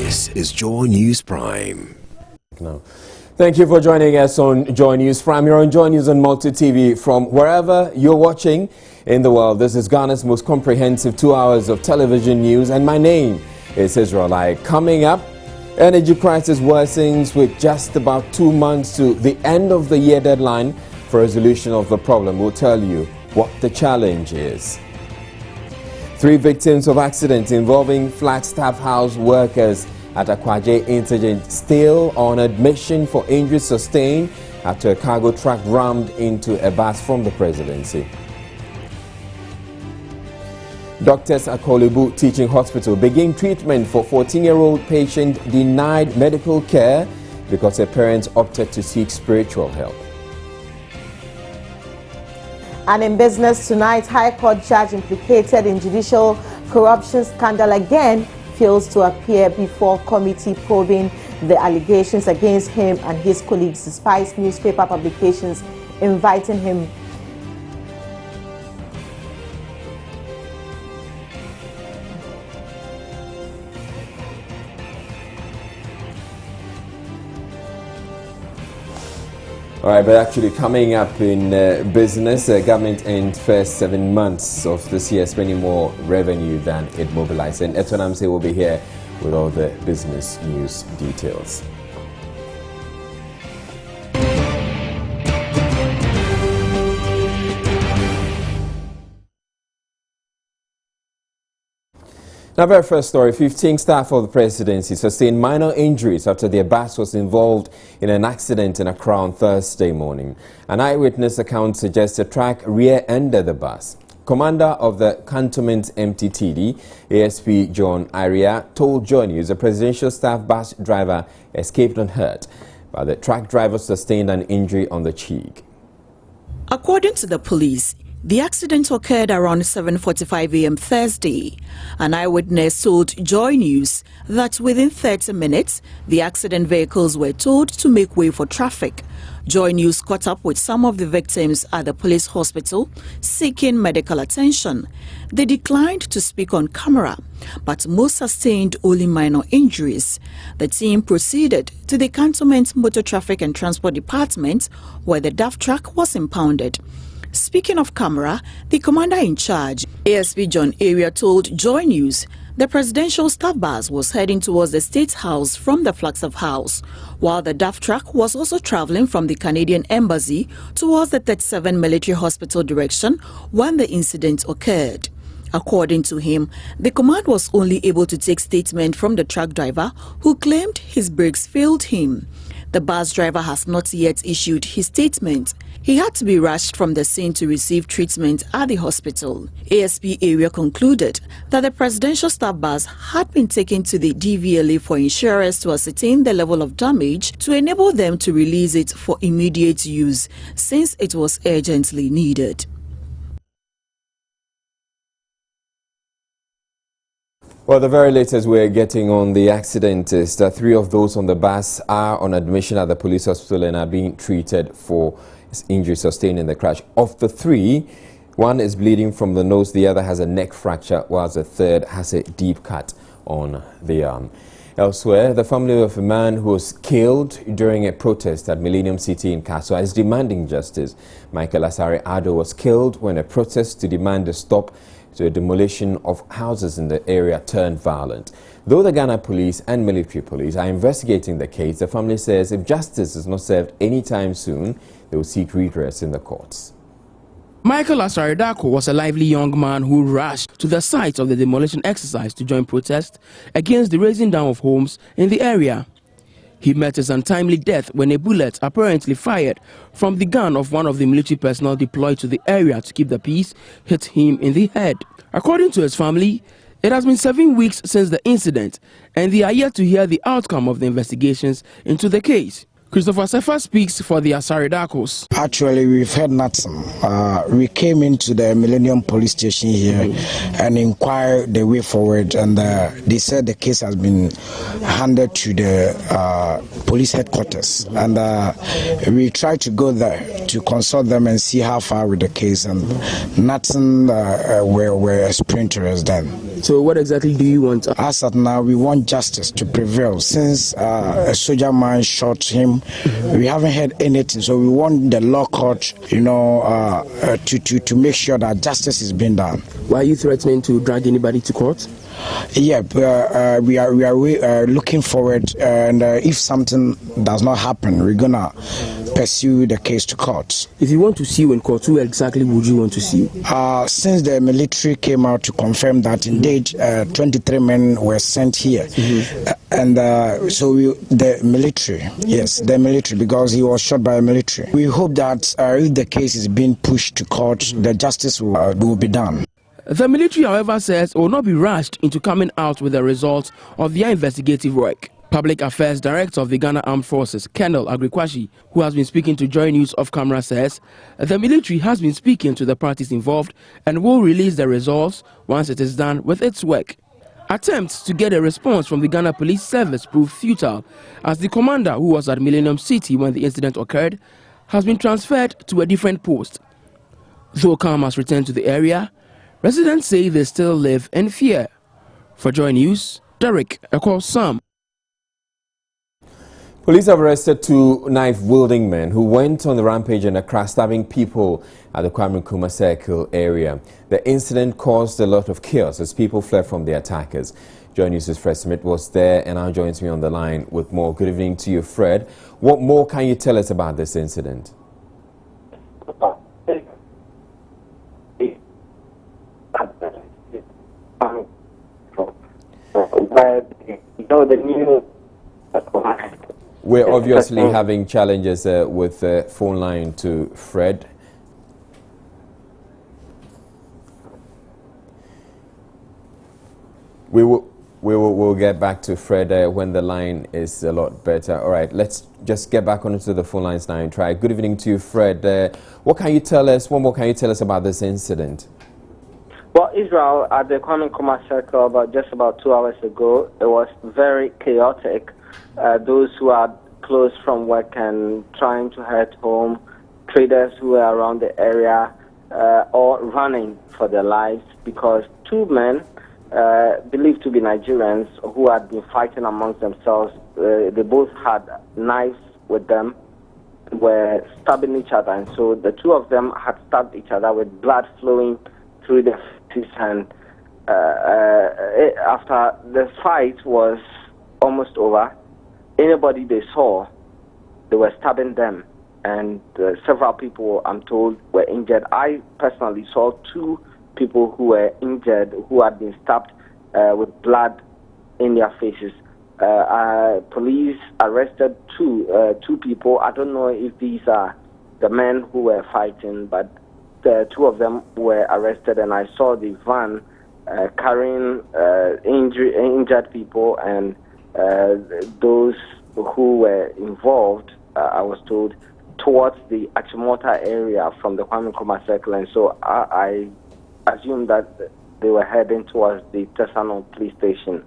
This is Joy News Prime. No. Thank you for joining us on Joy News Prime. You're on Joy News on Multi TV from wherever you're watching in the world. This is Ghana's most comprehensive 2 hours of television news, and my name is Israelite. Coming up, energy crisis worsens with just about 2 months to the end of the year deadline for resolution of the problem. We'll tell you what the challenge is. 3 victims of accidents involving Flagstaff House workers at Akwaje Insurgent still on admission for injuries sustained after a cargo truck rammed into a bus from the presidency. Doctors at Kolibu Teaching Hospital begin treatment for 14-year-old patient denied medical care because her parents opted to seek spiritual help. And in business tonight, High Court judge implicated in judicial corruption scandal again fails to appear before committee probing the allegations against him and his colleagues, despite newspaper publications inviting him. All right, but actually coming up in business, government in first 7 months of this year spending more revenue than it mobilized. And Etonamse will be here with all the business news details. Now, very first story, 15 staff of the presidency sustained minor injuries after their bus was involved in an accident in Accra on Thursday morning. An eyewitness account suggests a truck rear-ended the bus. Commander of the Cantonment MTTD, ASP John Iria, told Joy News the presidential staff bus driver escaped unhurt, but the truck driver sustained an injury on the cheek. According to the police, the accident occurred around 7:45 a.m. Thursday. An eyewitness told Joy News that within 30 minutes, the accident vehicles were told to make way for traffic. Joy News caught up with some of the victims at the police hospital seeking medical attention. They declined to speak on camera, but most sustained only minor injuries. The team proceeded to the Cantonment Motor Traffic and Transport Department, where the DAF truck was impounded. Speaking of camera, the commander in charge, ASP John Area, told Joy News the presidential staff bus was heading towards the State House from the Flagstaff House, while the DAF truck was also traveling from the Canadian Embassy towards the 37 Military Hospital direction when the incident occurred. According to him, the command was only able to take statement from the truck driver, who claimed his brakes failed him. The bus driver has not yet issued his statement. He had to be rushed from the scene to receive treatment at the hospital. ASP Area concluded that the presidential staff bus had been taken to the DVLA for insurers to ascertain the level of damage to enable them to release it for immediate use, since it was urgently needed. Well, the very latest we're getting on the accident is that 3 of those on the bus are on admission at the police hospital and are being treated for injuries sustained in the crash. Of the 3, 1 is bleeding from the nose, the other has a neck fracture, whilst the third has a deep cut on the arm. Elsewhere, the family of a man who was killed during a protest at Millennium City in Kaswa is demanding justice. Michael Asare Ado was killed when a protest to demand a stop to a demolition of houses in the area turned violent. Though the Ghana police and military police are investigating the case, the family says if justice is not served anytime soon, they will seek redress in the courts. Michael Asare Dako was a lively young man who rushed to the site of the demolition exercise to join protest against the razing down of homes in the area. He met his untimely death when a bullet apparently fired from the gun of one of the military personnel deployed to the area to keep the peace hit him in the head. According to his family, it has been 7 weeks since the incident, and they are yet to hear the outcome of the investigations into the case. Christopher Sefa speaks for the Asare Darkos. Actually, we've heard nothing. We came into the Millennium Police Station here and inquired the way forward, and they said the case has been handed to the police headquarters. And we tried to go there to consult them and see how far with the case, and nothing were explained to us then. So what exactly do you want? As of now, we want justice to prevail. Since a soldier man shot him, we haven't heard anything. So we want the law court, to make sure that justice is being done. Why are you threatening to drag anybody to court? Yeah, we are looking forward, and if something does not happen, we're gonna pursue the case to court. If you want to see you in court, who exactly would you want to see? Since the military came out to confirm that indeed 23 men were sent here, the military, because he was shot by a military. We hope that if the case is being pushed to court, the justice will be done. The military, however, says it will not be rushed into coming out with the results of their investigative work. Public Affairs Director of the Ghana Armed Forces, Colonel Agrikwashi, who has been speaking to Joy News off camera, says the military has been speaking to the parties involved and will release the results once it is done with its work. Attempts to get a response from the Ghana Police Service proved futile, as the commander, who was at Millennium City when the incident occurred, has been transferred to a different post. Though calm has returned to the area, residents say they still live in fear. For Joy News, Derek Sam. Police have arrested 2 knife-wielding men who went on the rampage in Accra, stabbing people at the Kwame Nkrumah Circle area. The incident caused a lot of chaos as people fled from the attackers. Joy News' Fred Smith was there and now joins me on the line with more. Good evening to you, Fred. What more can you tell us about this incident? We're obviously having challenges with the phone line to Fred. We'll get back to Fred when the line is a lot better. All right, let's just get back onto the phone lines now and try. Good evening to you, Fred. What can you tell us? What more can you tell us about this incident? Well, Israel, at the Kwame Nkrumah Circle just about 2 hours ago, it was very chaotic. Those who are close from work and trying to head home, traders who were around the area, all running for their lives because 2 men, believed to be Nigerians, who had been fighting amongst themselves, they both had knives with them, were stabbing each other, and so the 2 of them had stabbed each other with blood flowing through their faces, and after the fight was almost over, anybody they saw, they were stabbing them, and several people, I'm told, were injured. I personally saw 2 people who were injured, who had been stabbed with blood in their faces. Police arrested two people. I don't know if these are the men who were fighting, but the 2 of them were arrested, and I saw the van carrying injured people, and those who were involved, I was told, towards the Achimota area from the Kwame Nkrumah Circle, and so I assume that they were heading towards the Tesano police station.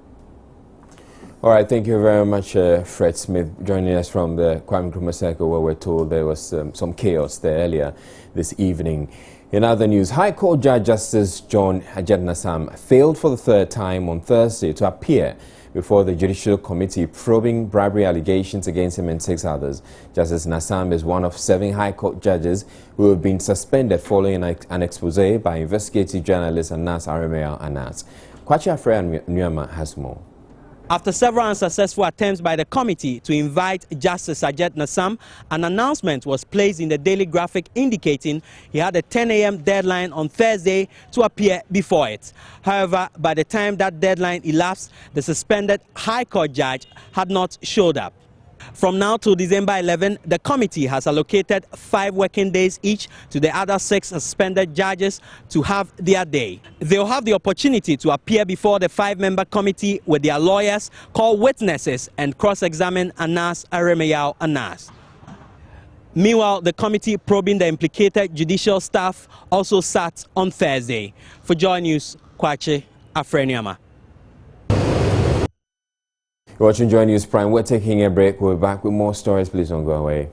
All right, thank you very much, Fred Smith, joining us from the Kwame Nkrumah Circle, where we're told there was some chaos there earlier this evening. In other news, High Court Judge Justice John Ajed Nassam failed for the 3rd time on Thursday to appear before the Judicial Committee probing bribery allegations against him and 6 others. Justice Nassam is one of 7 High Court judges who have been suspended following an expose by investigative journalist Anas Aramea Anas. Kwachi Afrea Nyama has more. After several unsuccessful attempts by the committee to invite Justice Ajed Nassam, an announcement was placed in the Daily Graphic indicating he had a 10 a.m. deadline on Thursday to appear before it. However, by the time that deadline elapsed, the suspended High Court judge had not showed up. From now to December 11, the committee has allocated 5 working days each to the other 6 suspended judges to have their day. They'll have the opportunity to appear before the 5-member committee with their lawyers, call witnesses, and cross-examine Anas Aremeyao Anas. Meanwhile, the committee probing the implicated judicial staff also sat on Thursday. For Joy News, Kwache Afreniama. You're watching Joy News Prime. We're taking a break. We'll be back with more stories. Please don't go away.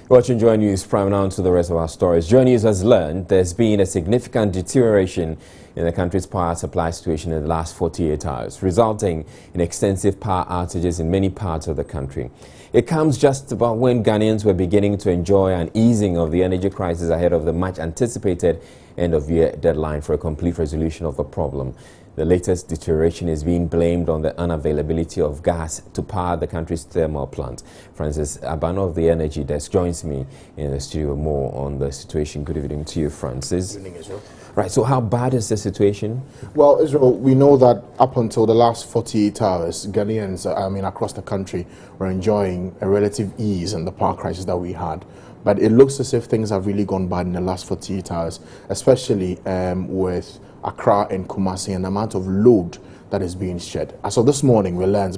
Watching Joy News Prime. Now to the rest of our stories. Joy News has learned there's been a significant deterioration in the country's power supply situation in the last 48 hours, resulting in extensive power outages in many parts of the country. It comes just about when Ghanaians were beginning to enjoy an easing of the energy crisis ahead of the much-anticipated end-of-year deadline for a complete resolution of the problem. The latest deterioration is being blamed on the unavailability of gas to power the country's thermal plant. Francis Abano of the Energy Desk joins me in the studio more on the situation. Good evening to you, Francis. Good evening, Israel. Right, so how bad is the situation? Well, Israel, we know that up until the last 48 hours, Ghanaians, across the country, were enjoying a relative ease in the power crisis that we had. But it looks as if things have really gone bad in the last 48 hours, especially with Accra and Kumasi and the amount of load that is being shed. As of this morning, we learned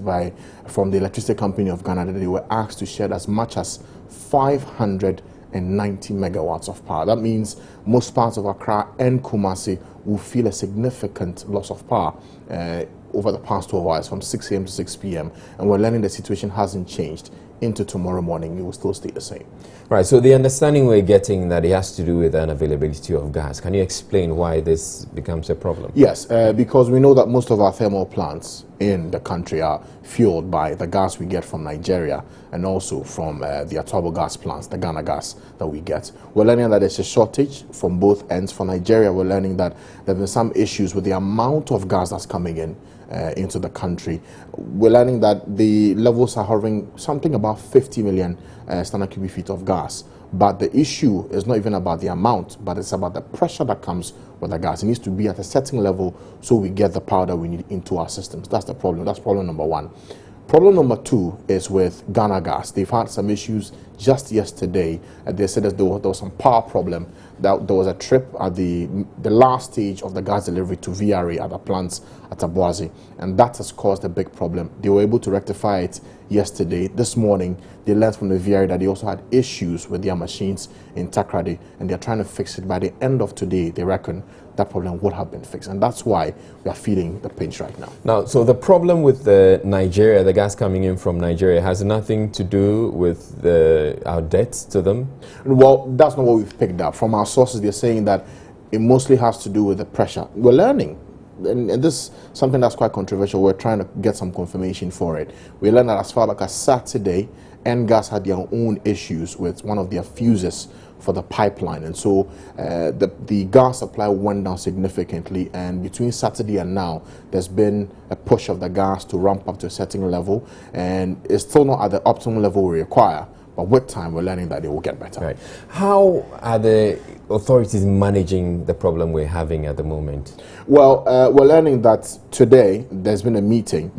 from the Electricity Company of Ghana that they were asked to shed as much as 590 megawatts of power. That means most parts of Accra and Kumasi will feel a significant loss of power over the past 12 hours from 6 a.m. to 6 p.m. And we're learning the situation hasn't changed. Into tomorrow morning, it will still stay the same. Right, so the understanding we're getting that it has to do with the unavailability of gas. Can you explain why this becomes a problem? Yes, because we know that most of our thermal plants in the country are fueled by the gas we get from Nigeria and also from the Atobo gas plants, the Ghana gas that we get. We're learning that there's a shortage from both ends. For Nigeria, we're learning that there have been some issues with the amount of gas that's coming in into the country. We're learning that the levels are hovering something about 50 million standard cubic feet of gas. But the issue is not even about the amount, but it's about the pressure that comes with the gas. It needs to be at a certain level so we get the power that we need into our systems. That's the problem. That's problem number one. Problem number two is with Ghana Gas. They've had some issues just yesterday. They said that there was some power problem. That there was a trip at the last stage of the gas delivery to VRA at the plants at Abuazi, and that has caused a big problem. They were able to rectify it yesterday. This morning, they learned from the VRA that they also had issues with their machines in Takrady, and they're trying to fix it. By the end of today, they reckon that problem would have been fixed, and that's why we are feeling the pinch right now. Now, so the problem with the gas coming in from Nigeria has nothing to do with our debts to them? Well, that's not what we've picked up. From our sources, they're saying that it mostly has to do with the pressure. We're learning, and this is something that's quite controversial. We're trying to get some confirmation for it. We learned that as far back as Saturday, NGAS had their own issues with one of their fuses for the pipeline, and so the gas supply went down significantly, and between Saturday and now there's been a push of the gas to ramp up to a certain level, and it's still not at the optimal level we require, but with time we're learning that it will get better. Right. How are the authorities managing the problem we're having at the moment? Well, we're learning that today there's been a meeting.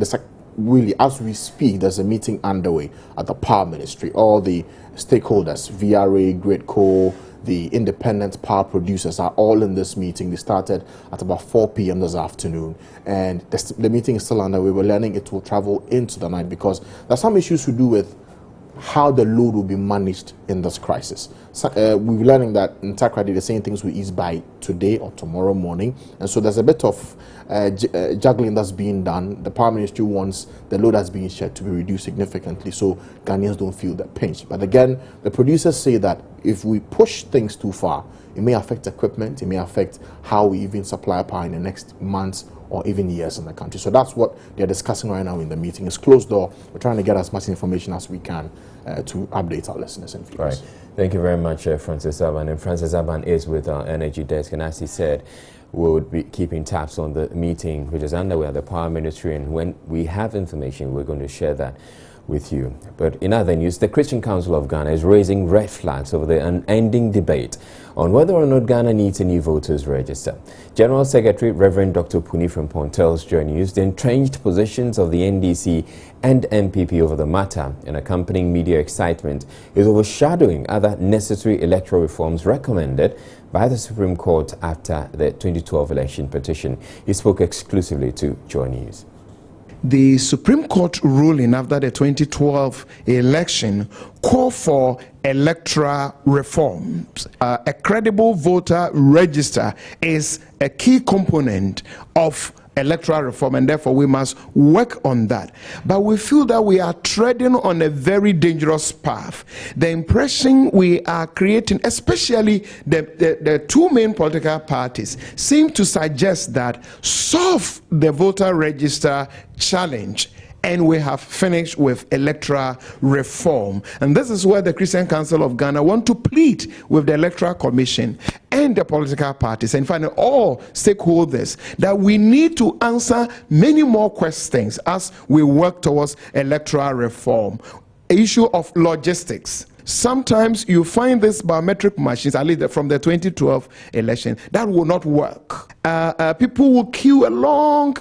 Really, as we speak, there's a meeting underway at the Power Ministry. All the stakeholders, VRA, Gridco, the independent power producers are all in this meeting. They started at about 4 p.m. this afternoon, and the meeting is still underway. We're learning it will travel into the night because there's some issues to do with how the load will be managed in this crisis. So, we're learning that in Takrady, the same things will ease by today or tomorrow morning, and so there's a bit of juggling that's being done. The Power Ministry wants the load that's being shared to be reduced significantly so Ghanaians don't feel the pinch. But again, the producers say that if we push things too far, it may affect equipment, it may affect how we even supply power in the next months or even years in the country. So that's what they're discussing right now in the meeting. It's closed door. We're trying to get as much information as we can to update our listeners and viewers. Right. Thank you very much, Francis Aban. And Francis Aban is with our Energy Desk, and as he said, we would be keeping tabs on the meeting which is underway at the Power Ministry, and when we have information, we're going to share that with you. But in other news, the Christian Council of Ghana is raising red flags over the unending debate on whether or not Ghana needs a new voters register. General Secretary Reverend Dr. Puni Frimpong tells Joy News the entrenched positions of the NDC and MPP over the matter and accompanying media excitement is overshadowing other necessary electoral reforms recommended by the Supreme Court after the 2012 election petition. He spoke exclusively to Joy News. The Supreme Court ruling after the 2012 election called for electoral reforms. A credible voter register is a key component of electoral reform, and therefore we must work on that. But we feel that we are treading on a very dangerous path. The impression we are creating, especially the two main political parties, seem to suggest that solve the voter register challenge and we have finished with electoral reform. And this is where the Christian Council of Ghana want to plead with the Electoral Commission and the political parties, and finally all stakeholders, that we need to answer many more questions as we work towards electoral reform. Issue of logistics. Sometimes you find these biometric machines, at least from the 2012 election, that will not work. People will queue a long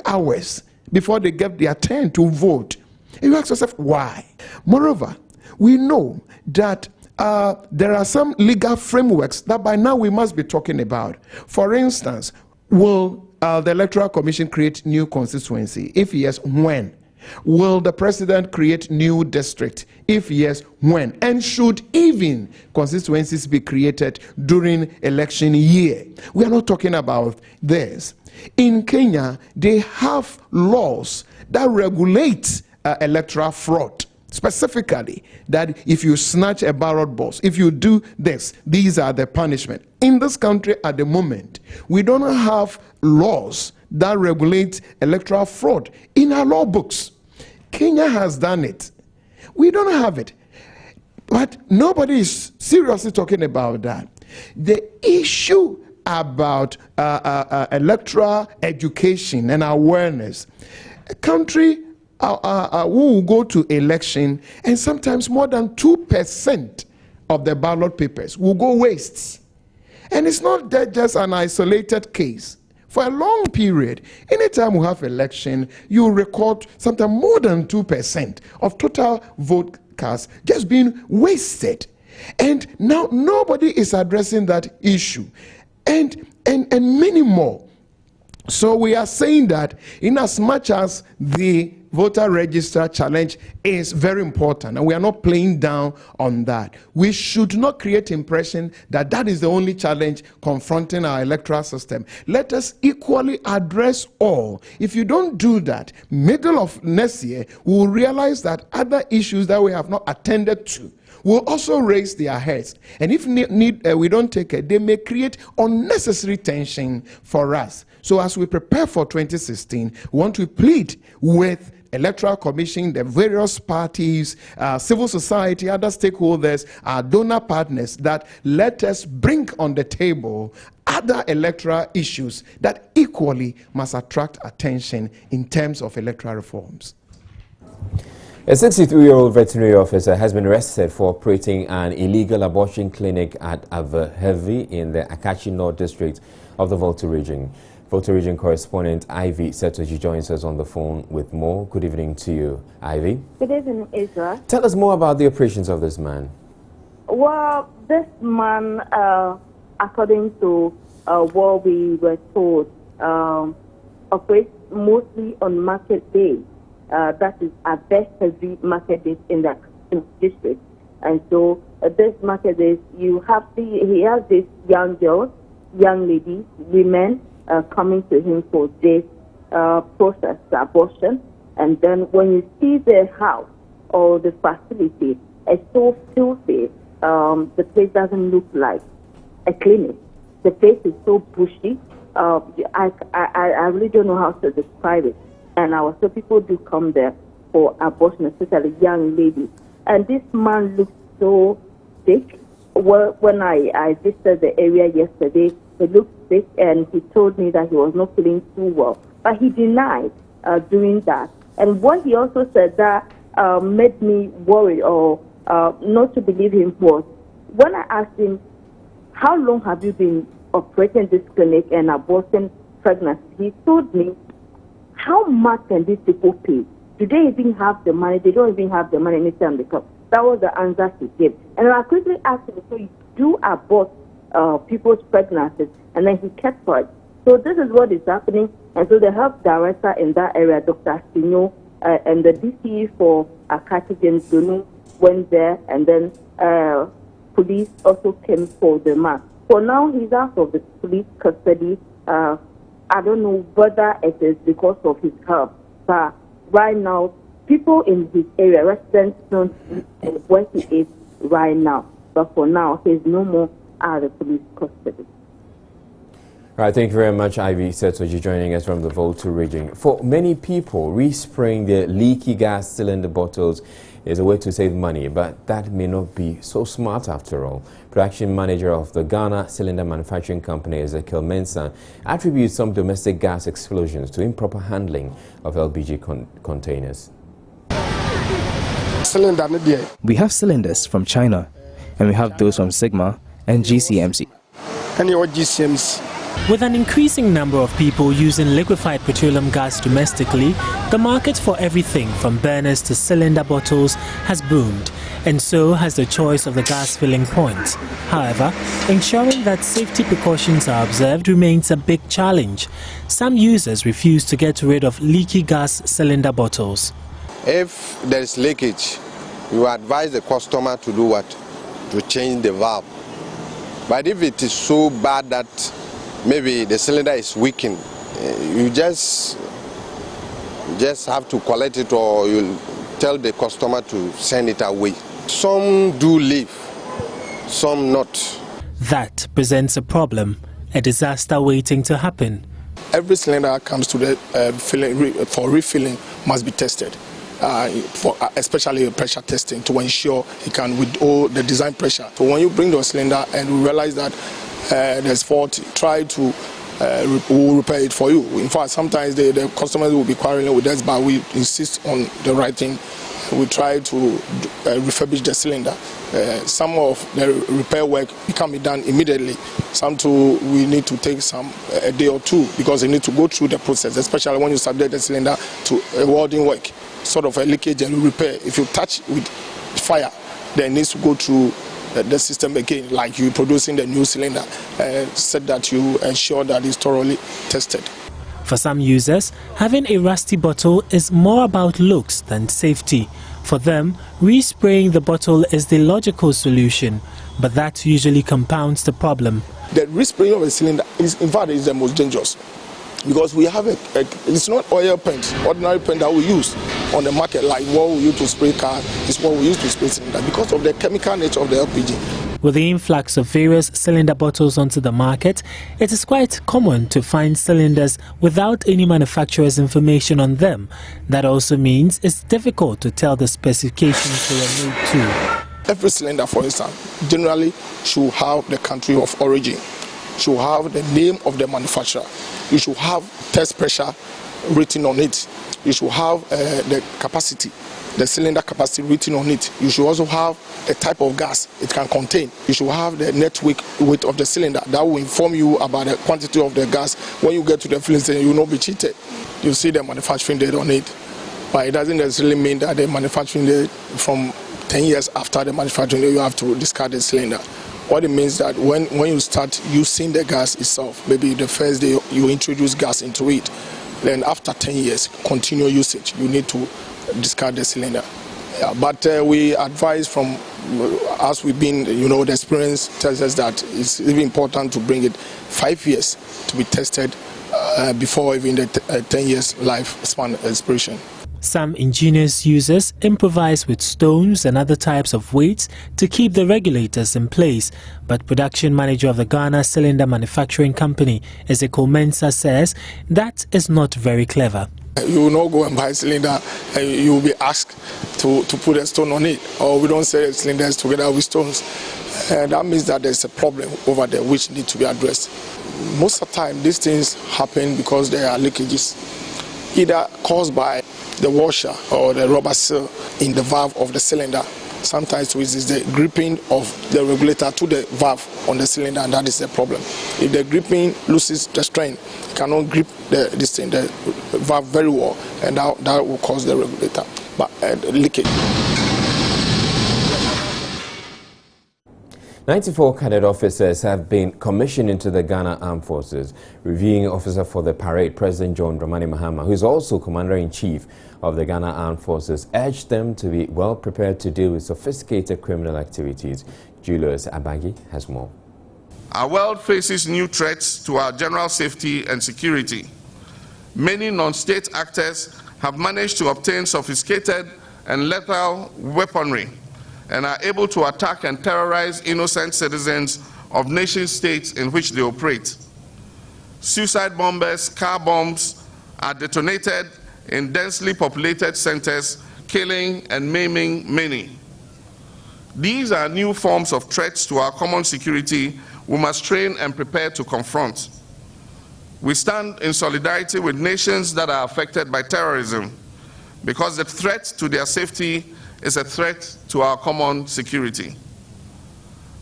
hours before they get their turn to vote. And you ask yourself, why? Moreover, we know that there are some legal frameworks that by now we must be talking about. For instance, will the Electoral Commission create new constituency? If yes, when? Will the president create new district? If yes, when? And should even constituencies be created during election year? We are not talking about this. In Kenya, they have laws that regulate electoral fraud. Specifically, that if you snatch a ballot box, if you do this, these are the punishment. In this country at the moment, we don't have laws that regulate electoral fraud in our law books. Kenya has done it. We don't have it. But nobody is seriously talking about that. The issue about electoral education and awareness. A country will go to election and sometimes more than 2% of the ballot papers will go waste. And it's not that just an isolated case. For a long period, anytime we have election, you record sometimes more than 2% of total vote cast just being wasted. And now nobody is addressing that issue. And many more. So we are saying that in as much as the voter register challenge is very important, and we are not playing down on that, we should not create impression that that is the only challenge confronting our electoral system. Let us equally address all. If you don't do that, middle of next year, we will realize that other issues that we have not attended to will also raise their heads. And if we don't take it, they may create unnecessary tension for us. So as we prepare for 2016, we want to plead with Electoral Commission, the various parties, civil society, other stakeholders, our donor partners, that let us bring on the table other electoral issues that equally must attract attention in terms of electoral reforms. A 63-year-old veterinary officer has been arrested for operating an illegal abortion clinic at Ava-Heavy in the Akachi North district of the Volta region. Volta region correspondent Ivy Setoji joins us on the phone with more. Good evening to you, Ivy. Good evening, Israel. Tell us more about the operations of this man. Well, this man, according to what we were told, operates mostly on market days. That is a best heavy market days in the district. And so this market days, he has these young girls, young ladies, women coming to him for this process, abortion. And then when you see the house or the facility, it's so filthy. The place doesn't look like a clinic. The place is so bushy. I really don't know how to describe it. And so people do come there for abortion, especially young ladies. And this man looks so sick. Well, when I visited the area yesterday, he looked sick, and he told me that he was not feeling too well. But he denied doing that. And what he also said that made me worry or not to believe him was when I asked him, how long have you been operating this clinic and aborting pregnancy? He told me, how much can these people pay? Do they even have the money? They don't even have the money anytime they come. That was the answer he gave. And I quickly asked him, so you do abort people's pregnancies? And then he kept quiet. So this is what is happening. And so the health director in that area, Dr. Sino, and the DCE for Akati James Dunu went there, and then police also came for the man. So now he's out of the police custody. I don't know whether it is because of his health, but right now, people in his area, residents, don't know where he is right now. But for now, he's no more out of the police custody. All right, thank you very much, Ivy Setoji, joining us from the Volta region. For many people, respraying their leaky gas cylinder bottles is a way to save money, but that may not be so smart after all. Production manager of the Ghana Cylinder Manufacturing Company, Ezekiel Mensah, attributes some domestic gas explosions to improper handling of LPG containers. We have cylinders from China, and we have those from Sigma and GCMC. With an increasing number of people using liquefied petroleum gas domestically, the market for everything from burners to cylinder bottles has boomed, and so has the choice of the gas filling point. However, ensuring that safety precautions are observed remains a big challenge. Some users refuse to get rid of leaky gas cylinder bottles. If there is leakage, you advise the customer to do what? To change the valve. But if it is so bad that maybe the cylinder is weakened, you just have to collect it, or you tell the customer to send it away. Some do leave, some not. That presents a problem, a disaster waiting to happen. Every cylinder that comes to the for refilling must be tested, especially pressure testing, to ensure it can withhold the design pressure. So when you bring your cylinder and you realize that there's fault, try to we'll repair it for you. In fact, sometimes the customers will be quarreling with us, but we insist on the right thing. We try to refurbish the cylinder. Some of the repair work can be done immediately. Some too, we need to take a day or two, because you need to go through the process, especially when you subject the cylinder to a welding work, sort of a leakage and repair. If you touch with fire, then it needs to go through the system again, like you producing the new cylinder, so that you ensure that it's thoroughly tested. For some users, having a rusty bottle is more about looks than safety. For them, respraying the bottle is the logical solution, but that usually compounds the problem. The respraying of a cylinder is, in fact, is the most dangerous, because we have it's not oil paint, ordinary paint that we use on the market, like what we use to spray cars, is what we use to spray cylinder, because of the chemical nature of the LPG. With the influx of various cylinder bottles onto the market, it is quite common to find cylinders without any manufacturer's information on them. That also means it's difficult to tell the specifications they are made to. Every cylinder, for instance, generally should have the country of origin, should have the name of the manufacturer, you should have test pressure written on it, you should have the capacity, the cylinder capacity written on it. You should also have a type of gas it can contain. You should have the net weight of the cylinder. That will inform you about the quantity of the gas. When you get to the filling station, you will not be cheated. You see the manufacturing date on it, but it doesn't necessarily mean that the manufacturing date from 10 years after the manufacturing date, you have to discard the cylinder. What it means that when you start using the gas itself, maybe the first day you introduce gas into it, then after 10 years, continue usage, you need to discard the cylinder. Yeah, but we advise from, as we've been, the experience tells us that it's really important to bring it 5 years to be tested before even the 10 years lifespan expiration. Some ingenious users improvise with stones and other types of weights to keep the regulators in place, but production manager of the Ghana Cylinder Manufacturing Company, Ezekiel Mensah, says that is not very clever. You will not go and buy a cylinder and you will be asked to put a stone on it, or we don't sell the cylinders together with stones. That means that there's a problem over there which needs to be addressed. Most of the time these things happen because there are leakages. either caused by the washer or the rubber seal in the valve of the cylinder. Sometimes it is the gripping of the regulator to the valve on the cylinder, and that is the problem. If the gripping loses the strength, it cannot grip the valve very well, and that will cause the regulator leakage. 94 cadet officers have been commissioned into the Ghana Armed Forces. Reviewing officer for the parade, President John Dramani Mahama, who is also Commander-in-Chief of the Ghana Armed Forces, urged them to be well prepared to deal with sophisticated criminal activities. Julius Abagi has more. Our world faces new threats to our general safety and security. Many non-state actors have managed to obtain sophisticated and lethal weaponry and are able to attack and terrorize innocent citizens of nation-states in which they operate. Suicide bombers, car bombs are detonated in densely populated centers, killing and maiming many. These are new forms of threats to our common security we must train and prepare to confront. We stand in solidarity with nations that are affected by terrorism because the threat to their safety is a threat to our common security.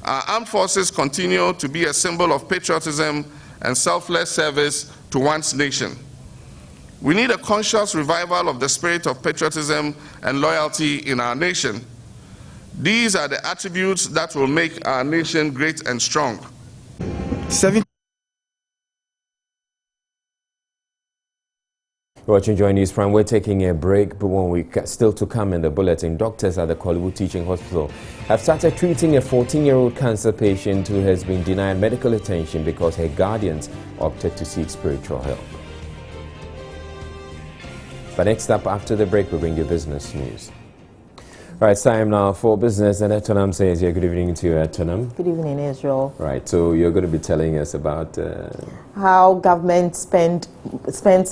Our armed forces continue to be a symbol of patriotism and selfless service to one's nation. We need a conscious revival of the spirit of patriotism and loyalty in our nation. These are the attributes that will make our nation great and strong. Watching Joy News Prime, we're taking a break, but when we still to come in the bulletin, doctors at the Kolebu Teaching Hospital have started treating a 14-year-old cancer patient who has been denied medical attention because her guardians opted to seek spiritual help. But next up, after the break, we'll bring you business news. All right, it's time now for business, and Etonam says, yeah, good evening to you, Etonam. Good evening, Israel. Right, so you're going to be telling us about how government spends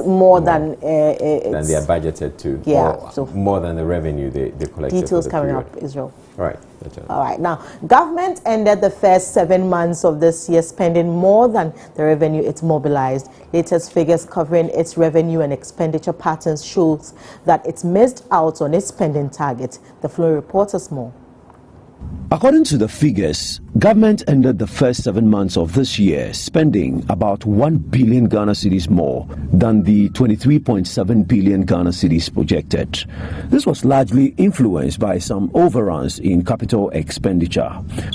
more than they are budgeted to, yeah, so more than the revenue they collected. Details for the coming period. up, Israel. All right. All right. Now, government ended the first 7 months of this year spending more than the revenue it mobilized. Latest figures covering its revenue and expenditure patterns shows that it missed out on its spending target. The Flow reports us more. According to the figures, government ended the first 7 months of this year spending about 1 billion Ghana cedis more than the 23.7 billion Ghana cedis projected. This was largely influenced by some overruns in capital expenditure.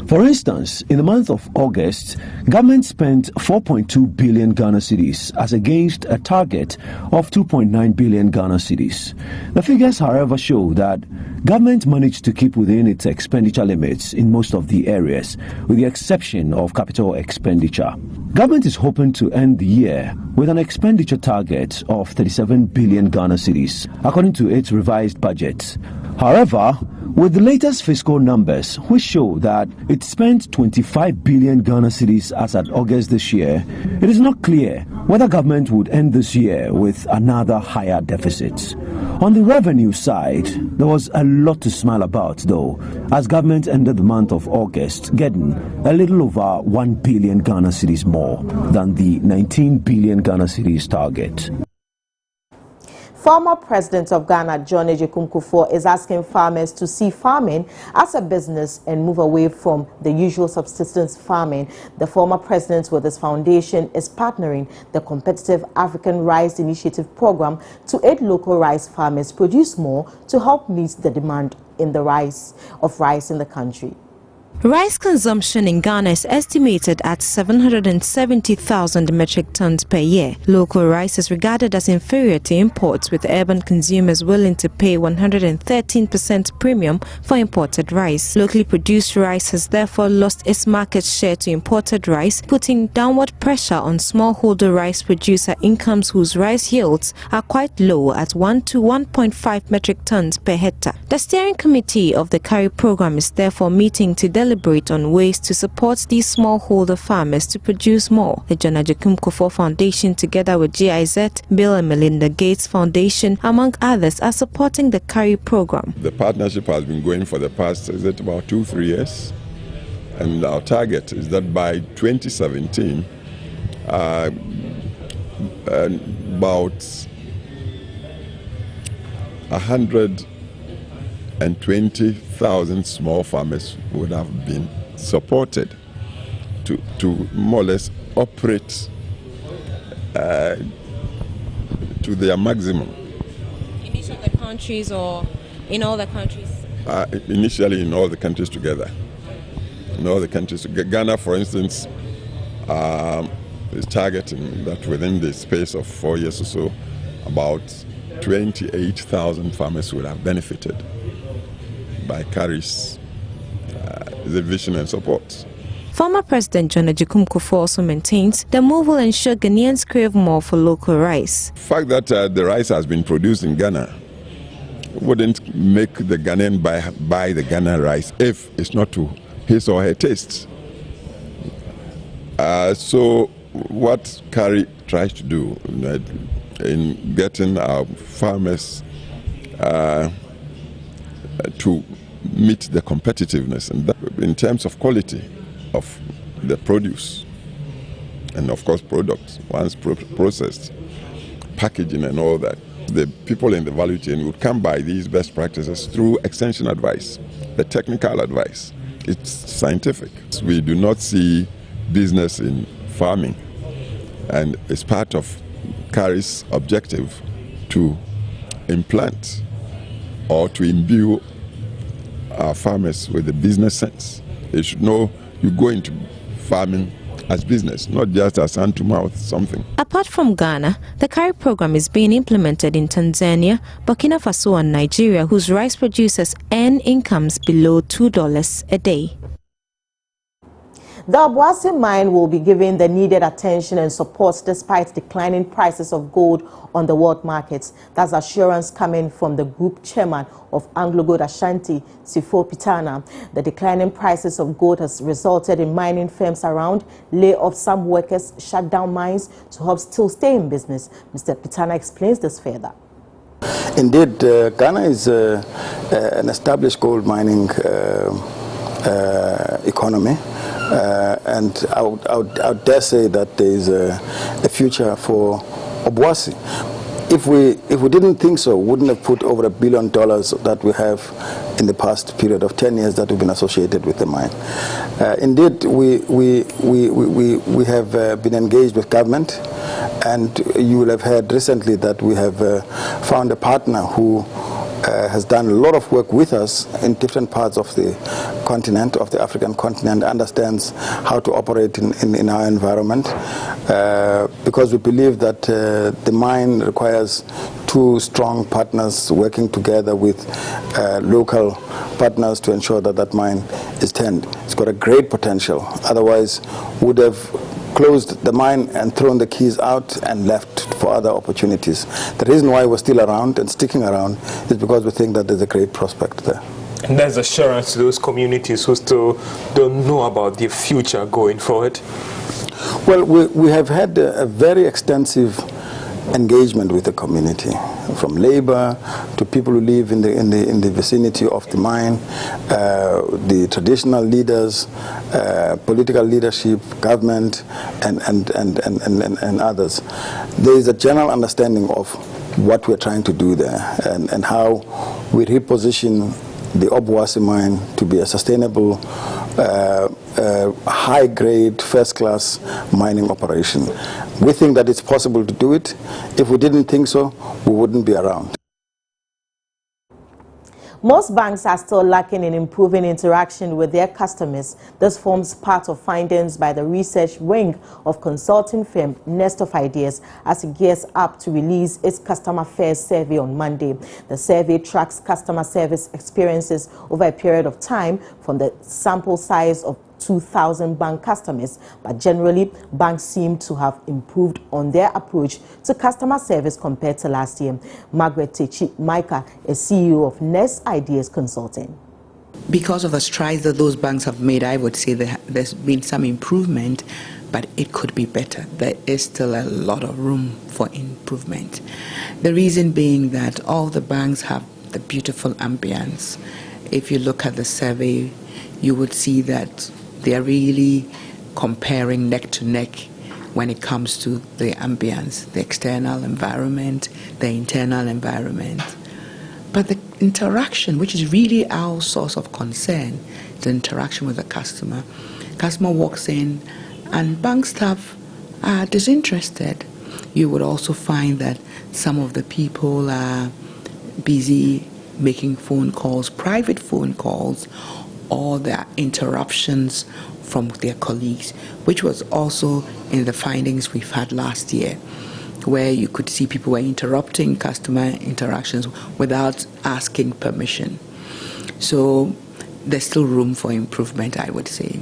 For instance, in the month of August, government spent 4.2 billion Ghana cedis as against a target of 2.9 billion Ghana cedis. The figures, however, show that government managed to keep within its expenditure limits in most of the areas, with the exception of capital expenditure. Government is hoping to end the year with an expenditure target of 37 billion Ghana cedis, according to its revised budget. However, with the latest fiscal numbers, which show that it spent 25 billion Ghana cedis as at August this year, it is not clear whether government would end this year with another higher deficit. On the revenue side, there was a lot to smile about, though, as government ended the month of August getting a little over 1 billion Ghana cedis more than the 19 billion Ghana cedis target. Former President of Ghana, John Kufuor, is asking farmers to see farming as a business and move away from the usual subsistence farming. The former president with his foundation is partnering the Competitive African Rice Initiative program to aid local rice farmers produce more to help meet the demand in the rice in the country. Rice consumption in Ghana is estimated at 770,000 metric tons per year. Local rice is regarded as inferior to imports, with urban consumers willing to pay 113% premium for imported rice. Locally produced rice has therefore lost its market share to imported rice, putting downward pressure on smallholder rice producer incomes whose rice yields are quite low at 1 to 1.5 metric tons per hectare. The steering committee of the CARI program is therefore meeting to deliberate on ways to support these smallholder farmers to produce more. The John Kufuor Foundation, together with GIZ, Bill and Melinda Gates Foundation, among others, are supporting the CARI program. The partnership has been going for the past, about 2-3 years? And our target is that by 2017, about 120,000 small farmers would have been supported to more or less operate to their maximum. In each of the countries or in all the countries? Initially in all the countries together. In all the countries. Ghana, for instance, is targeting that within the space of 4 years or so, about 28,000 farmers would have benefited by CARI's the vision and support. Former President John Agyekum Kufuor also maintains the move will ensure Ghanaians crave more for local rice. The fact that the rice has been produced in Ghana wouldn't make the Ghanaian buy the Ghana rice if it's not to his or her taste. So what CARI tries to do in getting our farmers to meet the competitiveness and in terms of quality of the produce and of course products once processed, packaging and all that. The people in the value chain would come by these best practices through extension advice, the technical advice. It's scientific. We do not see business in farming, and it's part of CARI's objective to implant or to imbue our farmers with the business sense. They should know you go into farming as business, not just as hand-to-mouth something. Apart from Ghana, the CARI program is being implemented in Tanzania, Burkina Faso and Nigeria, whose rice producers earn incomes below $2 a day. The Obuasi mine will be given the needed attention and support despite declining prices of gold on the world markets. That's assurance coming from the group chairman of Anglo Gold Ashanti, Sifo Pitana. The declining prices of gold has resulted in mining firms around lay off some workers, shut down mines to help still stay in business. Mr. Pitana explains this further. Indeed, Ghana is an established gold mining economy. And I would dare say that there is a future for Obuasi. If we didn't think so, we wouldn't have put over $1 billion that we have in the past period of 10 years that we've been associated with the mine. Indeed, we have been engaged with government, and you will have heard recently that we have found a partner who has done a lot of work with us in different parts of the continent, of the African continent, understands how to operate in our environment, because we believe that the mine requires two strong partners working together with local partners to ensure that that mine is turned. It's got a great potential, otherwise would have closed the mine and thrown the keys out and left for other opportunities. The reason why we're still around and sticking around is because we think that there's a great prospect there. And there's assurance to those communities who still don't know about their future going forward? Well, we have had a very extensive engagement with the community, from labor to people who live in the vicinity of the mine, the traditional leaders, political leadership, government, and others. There is a general understanding of what we're trying to do there and how we reposition the Obuasi mine to be a sustainable, high-grade, first-class mining operation. We think that it's possible to do it. If we didn't think so, we wouldn't be around. Most banks are still lacking in improving interaction with their customers. This forms part of findings by the research wing of consulting firm Nest of Ideas as it gears up to release its customer affairs survey on Monday. The survey tracks customer service experiences over a period of time from the sample size of 2,000 bank customers, but generally banks seem to have improved on their approach to customer service compared to last year. Margaret Techi Micah is CEO of Nest Ideas Consulting. Because of the strides that those banks have made, I would say that there's been some improvement, but it could be better. There is still a lot of room for improvement. The reason being that all the banks have the beautiful ambience. If you look at the survey, you would see that they are really comparing neck to neck when it comes to the ambience, the external environment, the internal environment. But the interaction, which is really our source of concern, the interaction with the customer. Customer walks in and bank staff are disinterested. You would also find that some of the people are busy making phone calls, private phone calls, or there are interruptions from their colleagues, which was also in the findings we've had last year, where you could see people were interrupting customer interactions without asking permission. So there's still room for improvement, I would say.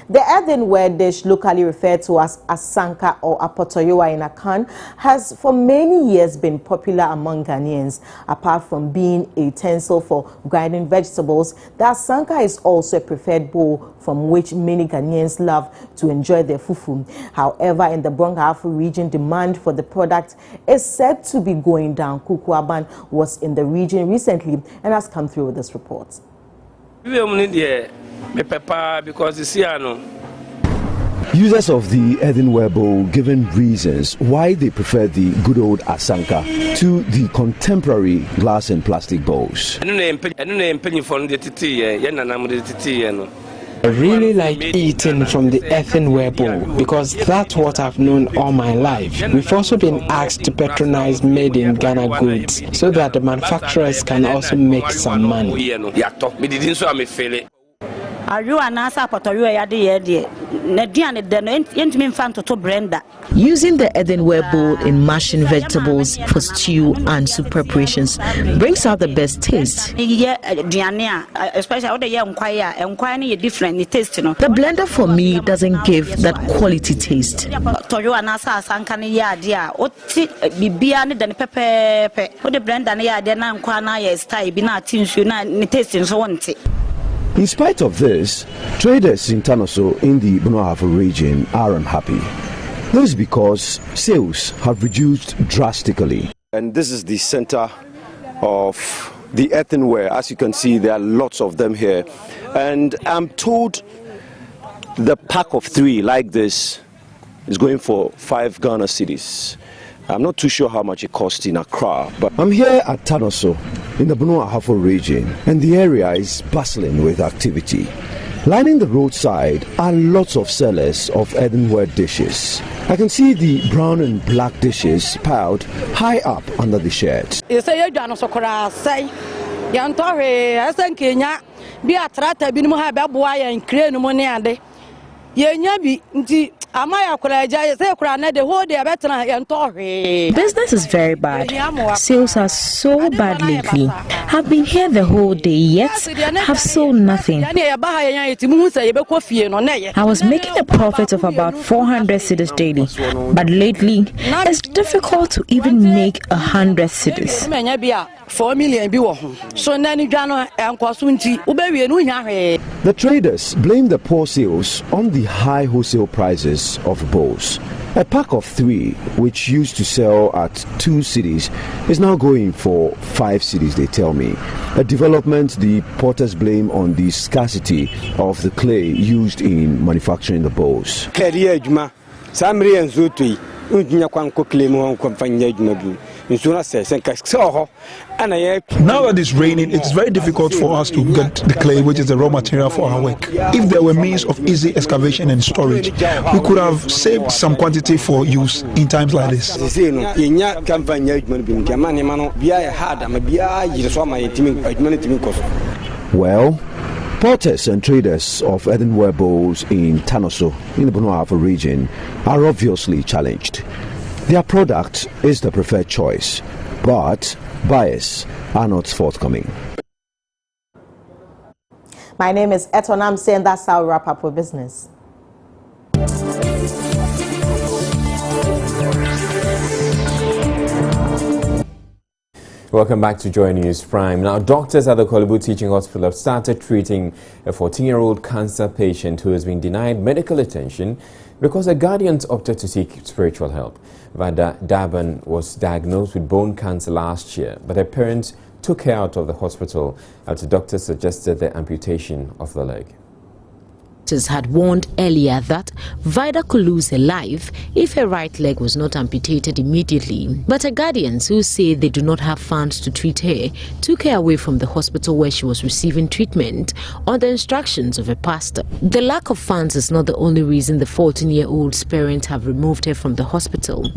The earthenware dish, locally referred to as asanka or apotoyowa in Akan, has for many years been popular among Ghanaians. Apart from being a utensil for grinding vegetables, the asanka is also a preferred bowl from which many Ghanaians love to enjoy their fufu. However, in the Brong-Ahafo region, demand for the product is said to be going down. Kuku Aban was in the region recently and has come through with this report. Because you see, users of the earthenware bowl given reasons why they prefer the good old asanka to the contemporary glass and plastic bowls. I really like eating from the earthenware bowl because that's what I've known all my life. We've also been asked to patronize made in Ghana goods so that the manufacturers can also make some money. Using the earthenware bowl in mashing vegetables for stew and soup preparations brings out the best taste. The blender for me doesn't give that quality taste. In spite of this, traders in Tanoso in the Barima region are unhappy. This is because sales have reduced drastically. And this is the center of the earthenware. As you can see, there are lots of them here. And I'm told the pack of 3 like this is going for 5 Ghana cedis. I'm not too sure how much it costs in Accra, but I'm here at Tanoso in the Barima region, and the area is bustling with activity. Lining the roadside are lots of sellers of earthenware dishes. I can see the brown and black dishes piled high up under the sheds. Business is very bad. Sales are so bad lately. I've been here the whole day, yet have sold nothing. I was making a profit of about 400 cedis daily, but lately it's difficult to even make 100 cedis. 4 million. The traders blame the poor sales on the high wholesale prices of bowls. A pack of 3, which used to sell at 2 cedis, is now going for 5 cedis, they tell me. A development the porters blame on the scarcity of the clay used in manufacturing the bowls. Now that it's raining, it's very difficult for us to get the clay, which is the raw material for our work. If there were means of easy excavation and storage, we could have saved some quantity for use in times like this. Well, porters and traders of earthenware bowls in Tanoso, in the Barima region, are obviously challenged. Their product is the preferred choice, but buyers are not forthcoming. My name is Eton. I'm saying that's how we wrap up with business. Welcome back to Joy News Prime. Now, doctors at the Kolebu Teaching Hospital have started treating a 14-year-old cancer patient who has been denied medical attention because her guardians opted to seek spiritual help. Vada Daban was diagnosed with bone cancer last year, but her parents took her out of the hospital after doctors suggested the amputation of the leg. Doctors had warned earlier that Vida could lose her life if her right leg was not amputated immediately. But her guardians, who say they do not have funds to treat her, took her away from the hospital where she was receiving treatment on the instructions of a pastor. The lack of funds is not the only reason the 14-year-old's parents have removed her from the hospital.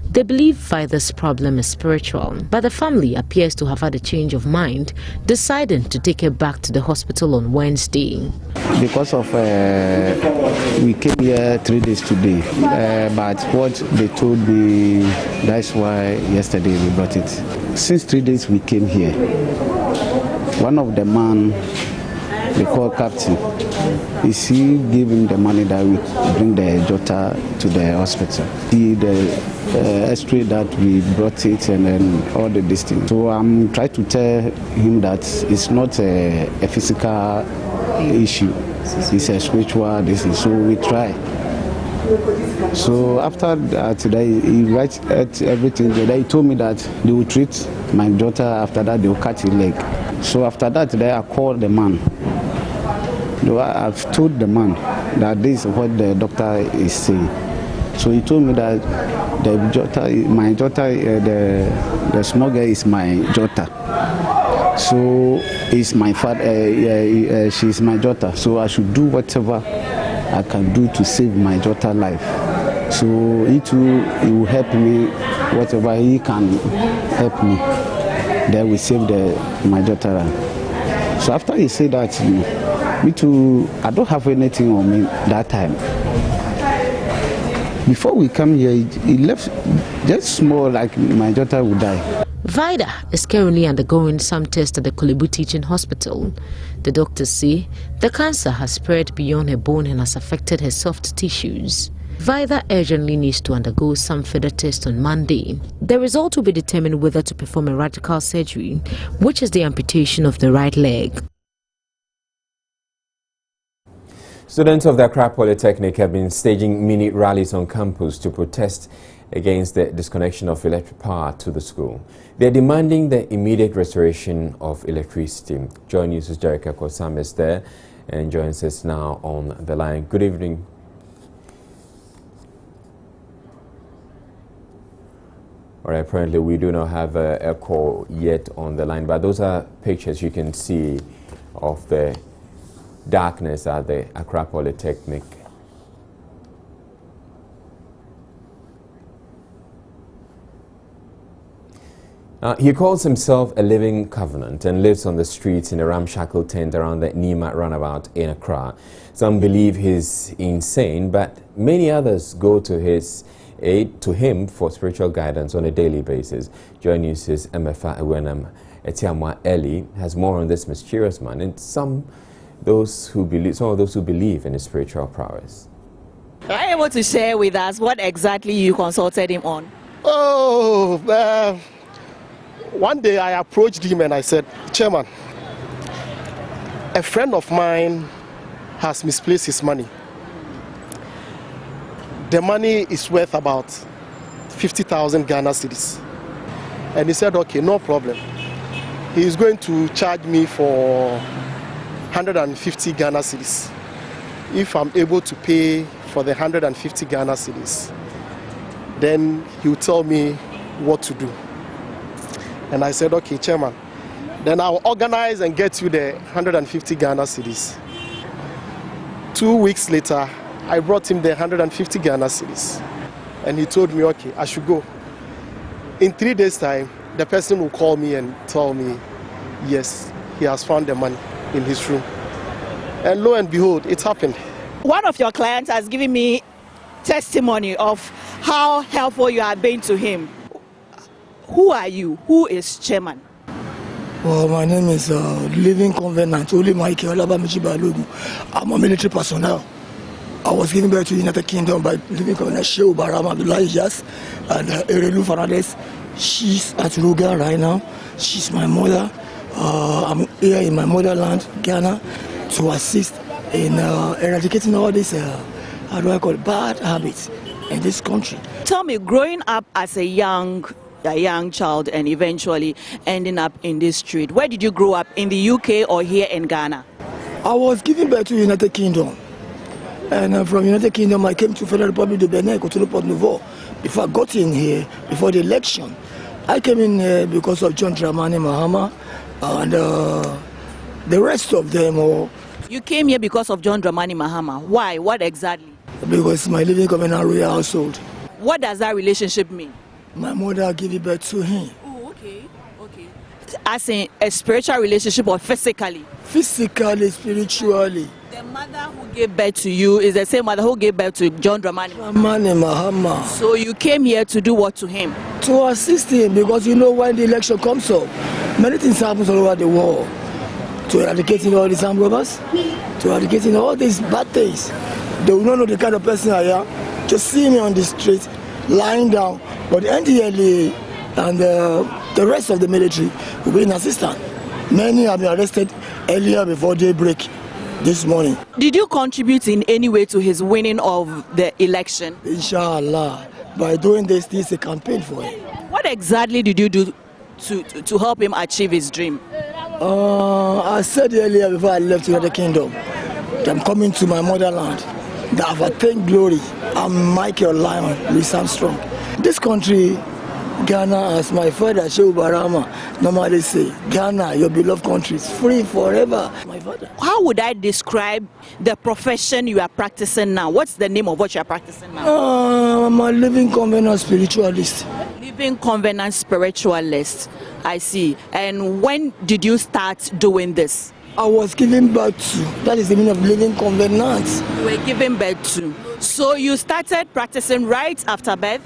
They believe Vida's problem is spiritual, but the family appears to have had a change of mind, deciding to take her back to the hospital on Wednesday. Because of we came here 3 days today, but what they told me, that's why yesterday we brought it. Since 3 days we came here, one of the man they call captain, is he giving the money that we bring the daughter to the hospital. The x-ray that we brought it and then all the distance. So I'm trying to tell him that it's not a physical issue, it's a spiritual issue. So we try. So after that, he writes everything. He told me that they will treat my daughter. After that, they will cut his leg. So after that, I called the man. I've told the man that this is what the doctor is saying. So he told me that my daughter, the small girl is my daughter. So it's my father. She's my daughter. So I should do whatever I can do to save my daughter's life. So he will help me, whatever he can help me. Then we save my daughter. So after he said that to me, too, I don't have anything on me that time. Before we come here, he left just small, like my daughter would die. Vida is currently undergoing some tests at the Kolebu Teaching Hospital. The doctors say the cancer has spread beyond her bone and has affected her soft tissues. Vida urgently needs to undergo some further tests on Monday. The result will be determined whether to perform a radical surgery, which is the amputation of the right leg. Students of the Accra Polytechnic have been staging mini rallies on campus to protest against the disconnection of electric power to the school. They are demanding the immediate restoration of electricity. Joy News' Jerica Kosam is there and joins us now on the line. Good evening. All right, apparently we do not have a call yet on the line, but those are pictures you can see of the darkness at the Accra Polytechnic. He calls himself a living covenant and lives on the streets in a ramshackle tent around the Nima roundabout in Accra. Some believe he's insane, but many others go to his aid to him for spiritual guidance on a daily basis. Joy News' Emefa Ewenam Etiamwa Eli has more on this mysterious man and some of those who believe in his spiritual prowess. Are you able to share with us what exactly you consulted him on? One day I approached him and I said, Chairman, a friend of mine has misplaced his money. The money is worth about 50,000 Ghana cedis. And he said, okay, no problem. He is going to charge me for 150 Ghana cedis. If I'm able to pay for the 150 Ghana cedis, then he will tell me what to do. And I said, okay, Chairman, then I'll organize and get you the 150 Ghana cedis. 2 weeks later, I brought him the 150 Ghana cedis. And he told me, okay, I should go. In 3 days' time, the person will call me and tell me, yes, he has found the money in his room. And lo and behold, it happened. One of your clients has given me testimony of how helpful you have been to him. Who are you? Who is Chairman? Well, my name is Living Covenant, Oli Michael Alabamichi Balogu. I'm a military personnel. I was given birth to the United Kingdom by Living Covenant Shehu Barama and Erelu Fernandez. She's at Ruga right now. She's my mother. I'm here in my motherland, Ghana, to assist in eradicating all these, how do I call it, bad habits in this country. Tell me, growing up as a young child and eventually ending up in this street, where did you grow up, in the UK or here in Ghana? I was given birth to the United Kingdom. And from United Kingdom, I came to Federal Republic of Benin, Cotonou, Port Nouveau. Before I got in here, before the election, I came in here because of John Dramani Mahama and the rest of them. You came here because of John Dramani Mahama. Why? What exactly? Because my living covenant royal household. What does that relationship mean? My mother gave birth to him. Oh, okay. As in a spiritual relationship or physically? Physically, spiritually. The mother who gave birth to you is the same mother who gave birth to John Dramani Mahama. So you came here to do what to him? To assist him, because you know when the election comes up, many things happen all over the world. To eradicating all these armed robbers, to eradicating all these bad things. They will not know the kind of person I am. Just see me on the street, lying down. But the NDLA and the rest of the military will be in assistance. Many have been arrested earlier before daybreak this morning. Did you contribute in any way to his winning of the election? Inshallah. By doing this is a campaign for him. What exactly did you do to help him achieve his dream? I said earlier before I left the United Kingdom that I'm coming to my motherland, that I've attained glory. I'm Michael Lion, Louis Armstrong. This country, Ghana, as my father, Shehu Barama, normally say, Ghana, your beloved country, is free forever. My father. How would I describe the profession you are practicing now? What's the name of what you are practicing now? I'm a living covenant spiritualist. Living covenant spiritualist. I see. And when did you start doing this? I was giving birth to. That is the meaning of living covenant. You were giving birth to. So you started practicing right after birth?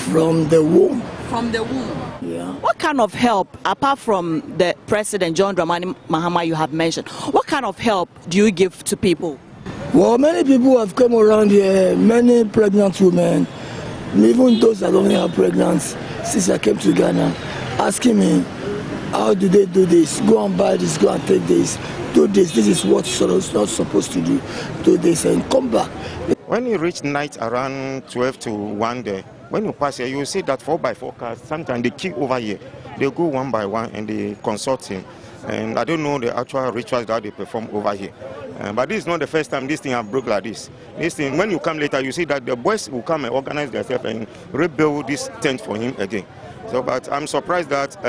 From the womb. From the womb? Yeah. What kind of help, apart from the President John Dramani Mahama you have mentioned, what kind of help do you give to people? Well, many people have come around here, many pregnant women, even those that don't have pregnancy, since I came to Ghana, asking me, how do they do this? Go and buy this, go and take this, do this. This is what you're not supposed to do this and come back. When you reach night around 12 to 1 day, when you pass here, you will see that 4x4 cars, sometimes they queue over here. They go one by one and they consult him. And I don't know the actual rituals that they perform over here. But this is not the first time this thing have broke like this. This thing, when you come later, you see that the boys will come and organize themselves and rebuild this tent for him again. So, but I'm surprised that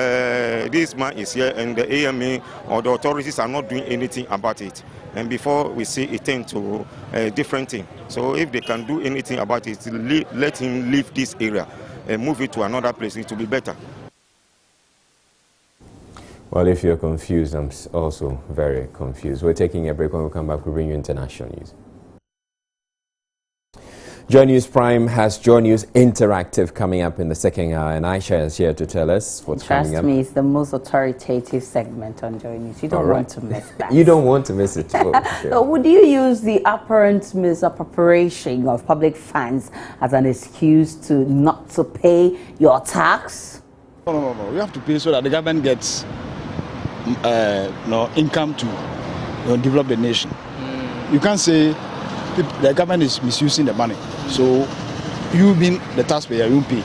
this man is here and the AMA or the authorities are not doing anything about it. And before we see it turn to a different thing. So if they can do anything about it, let him leave this area and move it to another place. It will be better. Well, if you're confused, I'm also very confused. We're taking a break. When we come back, we'll bring you international news. Joy News Prime has Joy News Interactive coming up in the second hour, and Aisha is here to tell us what's coming up. Trust me, it's the most authoritative segment on Joy News. You don't want to miss that. You don't want to miss it. Sure. So would you use the apparent misappropriation of public funds as an excuse to not to pay your tax? No. You have to pay so that the government gets income to develop the nation. You can't say the government is misusing the money. So you being the taxpayer, you pay.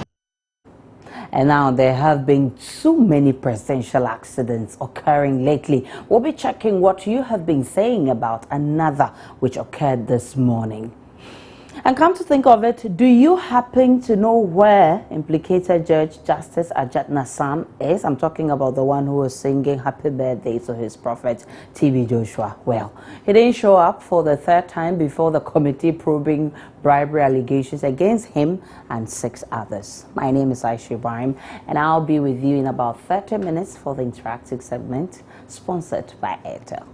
And now there have been too many presidential accidents occurring lately. We'll be checking what you have been saying about another which occurred this morning. And come to think of it, do you happen to know where implicated Judge Justice Ajat Nassam is? I'm talking about the one who was singing happy birthday to his prophet, TB Joshua. Well, he didn't show up for the third time before the committee probing bribery allegations against him and 6 others. My name is Aisha Barima, and I'll be with you in about 30 minutes for the interactive segment sponsored by Airtel.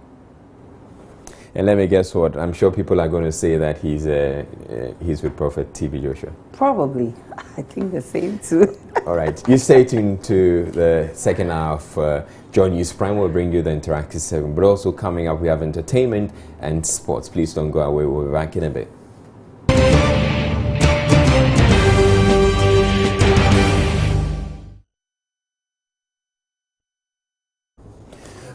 And let me guess what, I'm sure people are going to say that he's with Prophet TB Joshua. Probably. I think the same too. All right. You stay tuned to the second hour of Joy News Prime. We'll bring you the interactive segment. But also coming up, we have entertainment and sports. Please don't go away. We'll be back in a bit.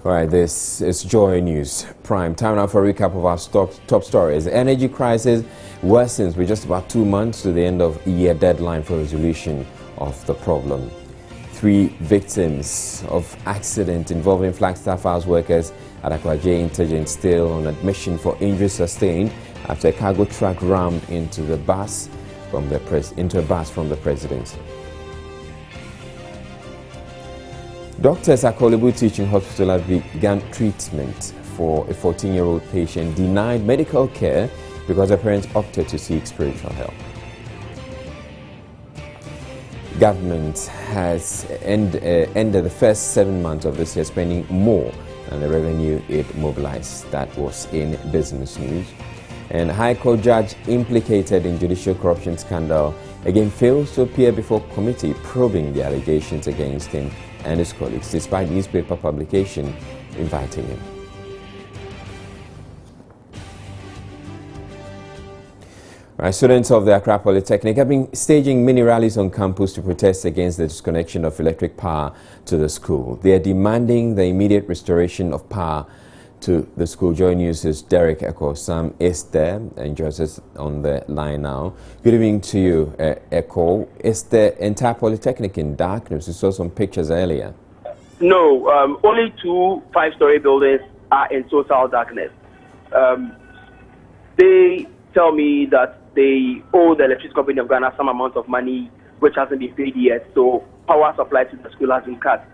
All right, this is Joy News Prime. Time now for a recap of our top stories. The energy crisis worsens with just about 2 months to the end of year deadline for resolution of the problem. 3 victims of accident involving Flagstaff house workers at Akwaje Interchange still on admission for injuries sustained after a cargo truck rammed into a bus from the presidency. Doctors at Kolebu Teaching Hospital have begun treatment for a 14-year-old patient denied medical care because her parents opted to seek spiritual help. Government has ended the first 7 months of this year spending more than the revenue it mobilized. That was in business news. And High Court judge implicated in judicial corruption scandal again fails to appear before committee probing the allegations against him and his colleagues, despite newspaper publication inviting him. Right, students of the Accra Polytechnic have been staging mini rallies on campus to protest against the disconnection of electric power to the school. They are demanding the immediate restoration of power to the school. Joy News' Derek Echo Sam is there and joins us on the line now. Good evening to you, Echo. Is the entire Polytechnic in darkness? We saw some pictures earlier. No, only 2 5-story buildings are in total darkness. They tell me that they owe the electricity company of Ghana some amount of money which hasn't been paid yet, so power supply to the school has been cut.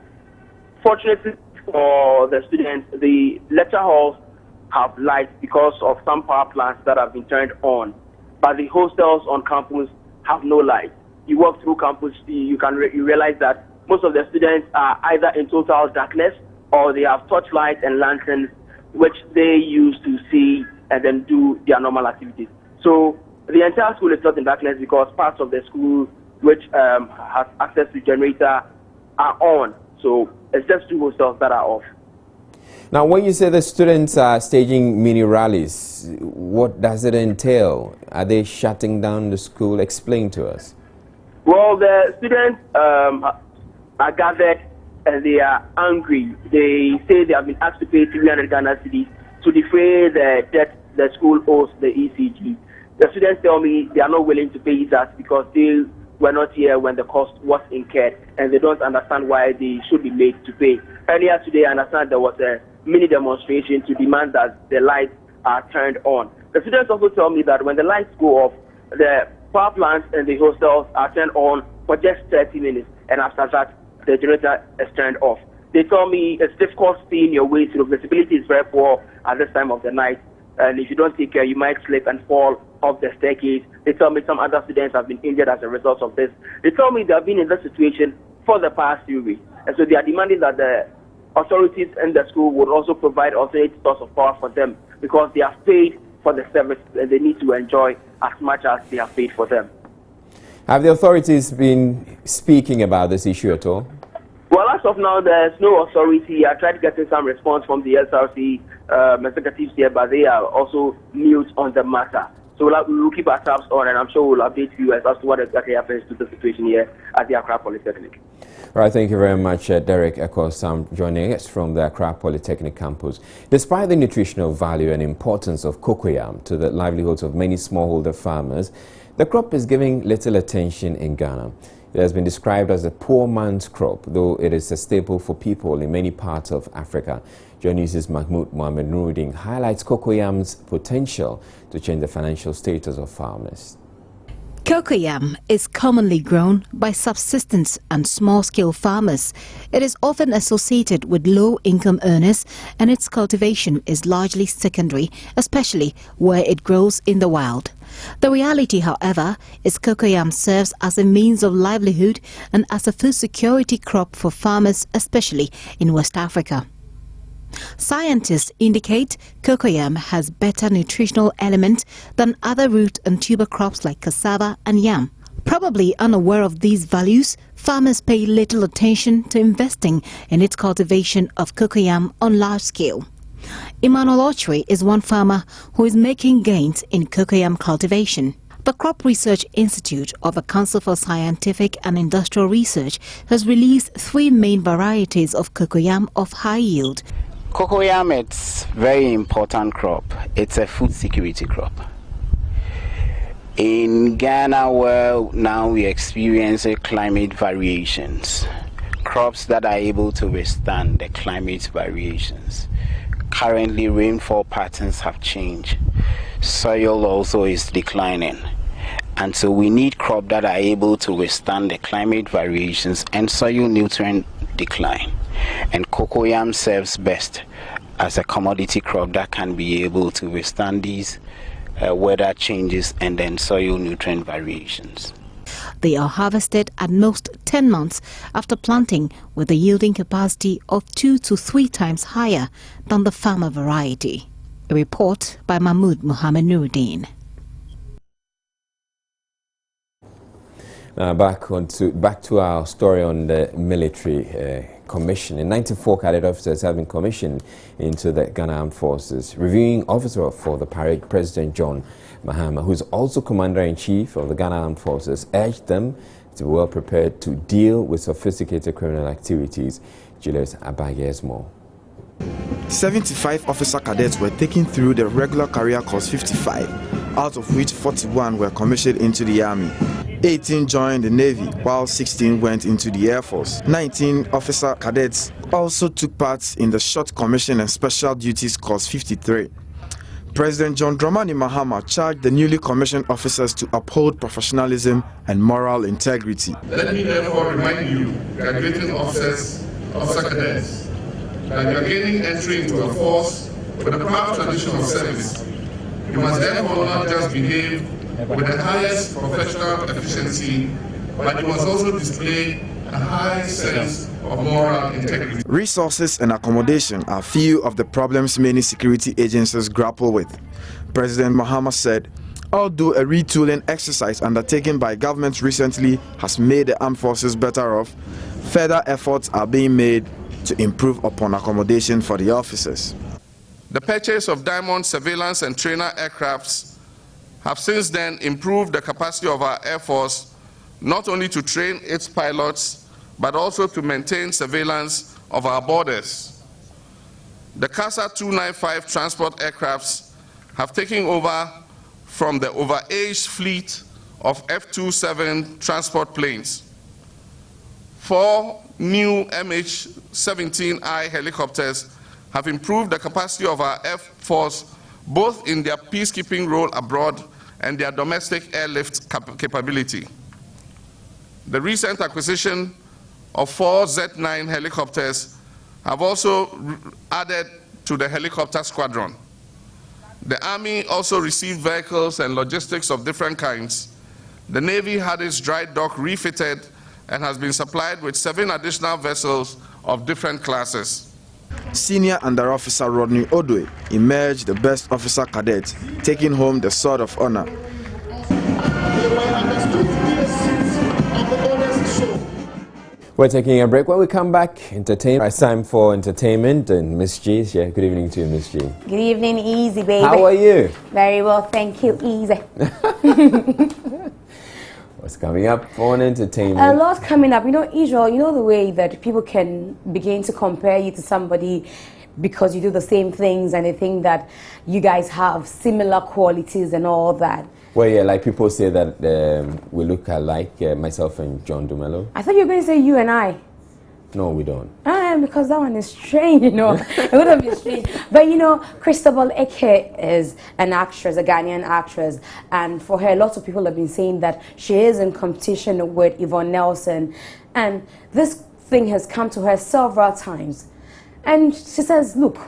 Fortunately for the students, the lecture halls have light because of some power plants that have been turned on, but the hostels on campus have no light. You walk through campus, you realize that most of the students are either in total darkness or they have torchlights and lanterns which they use to see and then do their normal activities. So the entire school is not in darkness because parts of the school which has access to generator are on. So it's just 2 hostels that are off. Now, when you say the students are staging mini rallies, what does it entail? Are they shutting down the school? Explain to us. Well, the students are gathered and they are angry. They say they have been asked to pay 300 Ghana cedis to defray the debt the school owes the ECG. The students tell me they are not willing to pay that because they were not here when the cost was incurred and they don't understand why they should be made to pay. Earlier today, I understand there was a mini demonstration to demand that the lights are turned on. The students also tell me that when the lights go off, the power plants and the hostels are turned on for just 30 minutes, and after that, the generator is turned off. They tell me it's difficult seeing your way through. Visibility is very poor at this time of the night, and if you don't take care, you might slip and fall off the staircase. They tell me some other students have been injured as a result of this. They tell me they have been in this situation for the past few weeks, and so they are demanding that the authorities in the school would also provide alternate source of power for them because they have paid for the service and they need to enjoy as much as they have paid for them. Have the authorities been speaking about this issue at all? Well, as of now, there's no authority. I tried getting some response from the SRC executives here, but they are also mute on the matter. So we'll keep our tabs on, and I'm sure we'll update you as to what exactly happens to the situation here at the Accra Polytechnic. All right, thank you very much, Derek Ekosam, joining us from the Accra Polytechnic campus. Despite the nutritional value and importance of cocoyam to the livelihoods of many smallholder farmers, the crop is giving little attention in Ghana. It has been described as a poor man's crop, though it is a staple for people in many parts of Africa. Joy News' Mahmoud Mohamed Nuruddin highlights cocoyam's potential to change the financial status of farmers. Cocoyam is commonly grown by subsistence and small-scale farmers. It is often associated with low-income earners, and its cultivation is largely secondary, especially where it grows in the wild. The reality, however, is cocoyam serves as a means of livelihood and as a food security crop for farmers, especially in West Africa. Scientists indicate cocoyam has better nutritional elements than other root and tuber crops like cassava and yam. Probably unaware of these values, farmers pay little attention to investing in its cultivation of cocoyam on large scale. Emmanuel Ochre is one farmer who is making gains in cocoyam cultivation. The Crop Research Institute of the Council for Scientific and Industrial Research has released 3 main varieties of cocoyam of high yield. Cocoyam, it's very important crop. It's a food security crop. In Ghana, where now we experience climate variations, crops that are able to withstand the climate variations. Currently, rainfall patterns have changed. Soil also is declining. And so we need crops that are able to withstand the climate variations and soil nutrient decline. And cocoyam serves best as a commodity crop that can be able to withstand these weather changes and then soil nutrient variations. They are harvested at most 10 months after planting, with a yielding capacity of 2 to 3 times higher than the farmer variety. A report by Mahmoud Mohamed Nuruddin. Back to our story on the military commission. And 94 cadet officers have been commissioned into the Ghana Armed Forces. Reviewing officer for the parade, President John Mahama, who is also Commander-in-Chief of the Ghana Armed Forces, urged them to be well prepared to deal with sophisticated criminal activities. Julius Abagesmo. 75 officer cadets were taken through the regular career course 55, out of which 41 were commissioned into the Army. 18 joined the Navy, while 16 went into the Air Force. 19 officer cadets also took part in the Short Commission and Special Duties Course 53. President John Dramani Mahama charged the newly commissioned officers to uphold professionalism and moral integrity. Let me therefore remind you, graduating officer cadets, that you are gaining entry into a force with a proud tradition of service. You must therefore not just behave with the highest professional efficiency, but you must also display a high sense of moral integrity. Resources and accommodation are few of the problems many security agencies grapple with. President Mahama said, although a retooling exercise undertaken by government recently has made the armed forces better off, further efforts are being made to improve upon accommodation for the officers. The purchase of Diamond surveillance and trainer aircrafts have since then improved the capacity of our Air Force not only to train its pilots, but also to maintain surveillance of our borders. The CASA 295 transport aircrafts have taken over from the overaged fleet of F-27 transport planes. 4 new MH-17I helicopters have improved the capacity of our Air Force both in their peacekeeping role abroad and their domestic airlift capability. The recent acquisition of 4 Z9 helicopters have also added to the helicopter squadron. The Army also received vehicles and logistics of different kinds. The Navy had its dry dock refitted and has been supplied with 7 additional vessels of different classes. Senior Under Officer Rodney Odwe emerged the best officer cadet, taking home the Sword of Honor. We're taking a break. When we come back, it's time for entertainment. And Miss G, yeah, good evening to you, Miss G. Good evening, Easy, baby. How are you? Very well, thank you, Easy. What's coming up on entertainment? A lot coming up. You know, Israel, you know the way that people can begin to compare you to somebody because you do the same things and they think that you guys have similar qualities and all that. Well, yeah, like people say that we look alike, myself and John Dumelo. I thought you were going to say you and I. No, we don't. Because that one is strange, you know. It would have been strange. But, you know, Christabel Eke is an actress, a Ghanaian actress. And for her, lots of people have been saying that she is in competition with Yvonne Nelson. And this thing has come to her several times. And she says, look,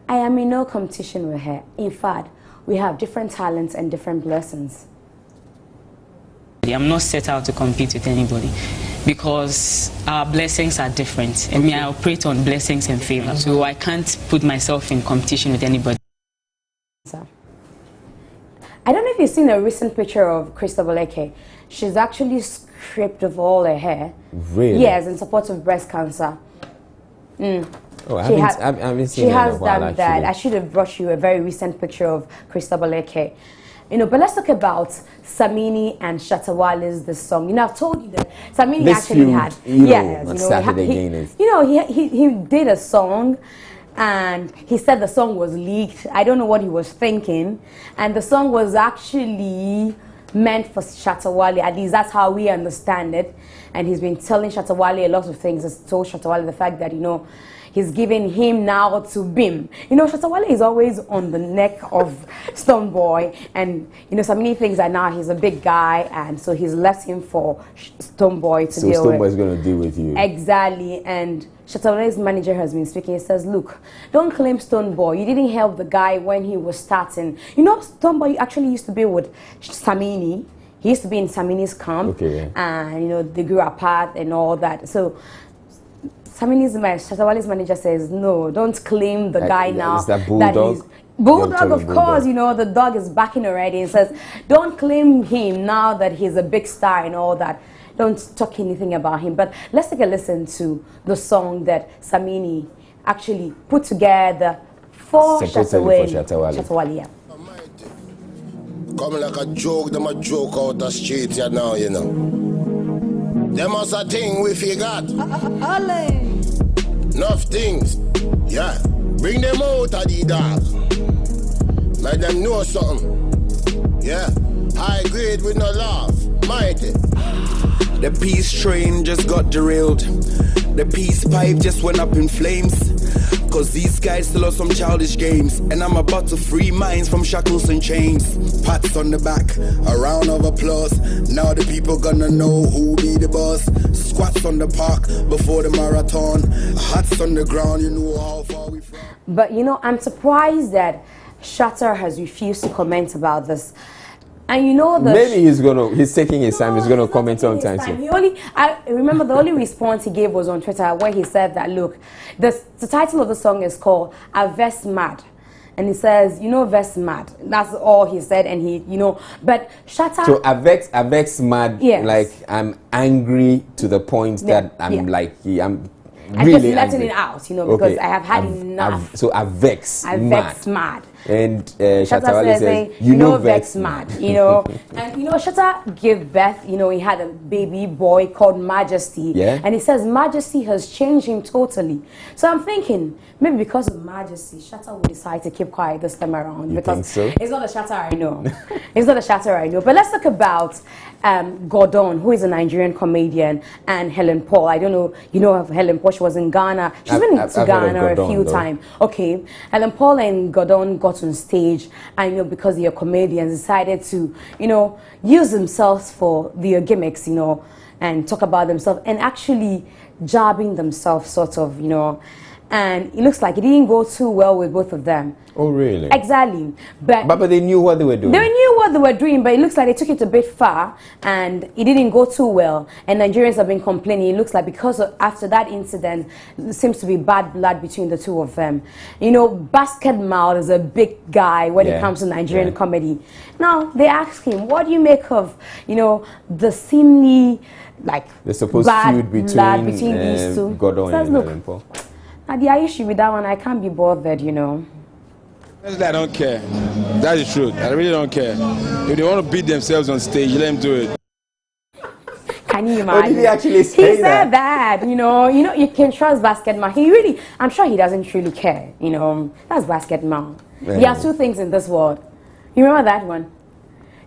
I am in no competition with her. In fact, we have different talents and different blessings. I'm not set out to compete with anybody because our blessings are different. I mean, I operate on blessings and favor, so I can't put myself in competition with anybody. I don't know if you've seen a recent picture of Christabel Eke. She's actually stripped of all her hair. Really? Yes, in support of breast cancer. Oh, I haven't seen she her has in a while, done that. actually. I should have brought you a very recent picture of Christabel Eke. You know, but let's talk about Samini and Shatawale's the song. You know, I've told you that Samini This actually feud, had, yes, on Saturday Gainers. you know, he did a song, and he said the song was leaked. I don't know what he was thinking, and the song was actually meant for Shatawale. At least that's how we understand it. And he's been telling Shatawale a lot of things. He's told Shatawale the fact that, you know, he's giving him now to Bim. You know, Shatawale is always on the neck of Stonebwoy. And, you know, so many things that now he's a big guy. And so he's left him for Stonebwoy to deal with. So Stonebwoy is going to deal with you. Exactly. And Shatawale's manager has been speaking. He says, look, don't claim Stonebwoy. You didn't help the guy when he was starting. You know, Stonebwoy actually used to be with Samini. He used to be in Samini's camp. Okay, yeah. And, you know, they grew apart and all that. So Shatawale's manager says, no, don't claim the guy now. Is that Bulldog? Bulldog, of course, you know, the dog is backing already and says, don't claim him now that he's a big star and all that. Don't talk anything about him. But let's take a listen to the song that Samini actually put together for Shatawale. Yeah. Come like a joke, them a joke out the street, you know, you know. Them was a thing we forgot. Enough things, yeah. Bring them out of the dark. Let them know something, yeah. High grade with no laugh, mighty. The peace train just got derailed. The peace pipe just went up in flames. Cause these guys still have some childish games. And I'm about to free minds from shackles and chains. Pats on the back, a round of applause. Now the people gonna know who be the boss. Squats on the park before the marathon. Hats on the ground, you know how far we from. But you know, I'm surprised that Shatter has refused to comment about this. And you know that maybe he's taking his time. He's gonna comment on time. I remember the only response he gave was on Twitter where he said that, look, the title of the song is called "Avex Mad," and he says, you know, "Vex Mad." That's all he said, and he, you know, but Shatter. So Avex Mad, yes. Like I'm angry to the point that I'm like I'm really just letting it out, you know, because I have had enough. So Avex Mad. And Shatawale says, you know, Vex Mad, you know. And, you know, Shatta gave birth, you know, he had a baby boy called Majesty. Yeah. And he says Majesty has changed him totally. So I'm thinking, maybe because of Majesty, Shatta will decide to keep quiet this time around. Because so? It's not the Shatta I know. It's not the Shatta I know. But let's talk about Gordon, who is a Nigerian comedian, and Helen Paul. I don't know, you know of Helen Paul. She was in Ghana. She's been to Ghana a few times. Okay. Helen Paul and Gordon got on stage, and, you know, because they are comedians, decided to, you know, use themselves for their gimmicks, you know, and talk about themselves, and actually jabbing themselves, sort of, you know. And it looks like it didn't go too well with both of them. Oh, really? Exactly. But they knew what they were doing. They knew what they were doing, but it looks like they took it a bit far, and it didn't go too well. And Nigerians have been complaining. It looks like because after that incident, there seems to be bad blood between the two of them. You know, Basket Mouth is a big guy when it comes to Nigerian comedy. Now, they ask him, what do you make of, you know, the seemingly, like, the supposed feud between these two? Gordon and Helen Paul. Now, the issue with that one, I can't be bothered, you know. I don't care. That's the truth. I really don't care. If they want to beat themselves on stage, let them do it. Can you imagine? What did he actually say? He said that, you know, you can trust Basket Mouth. He really, I'm sure he doesn't truly care, you know. That's Basket Mouth. There are two things in this world. You remember that one?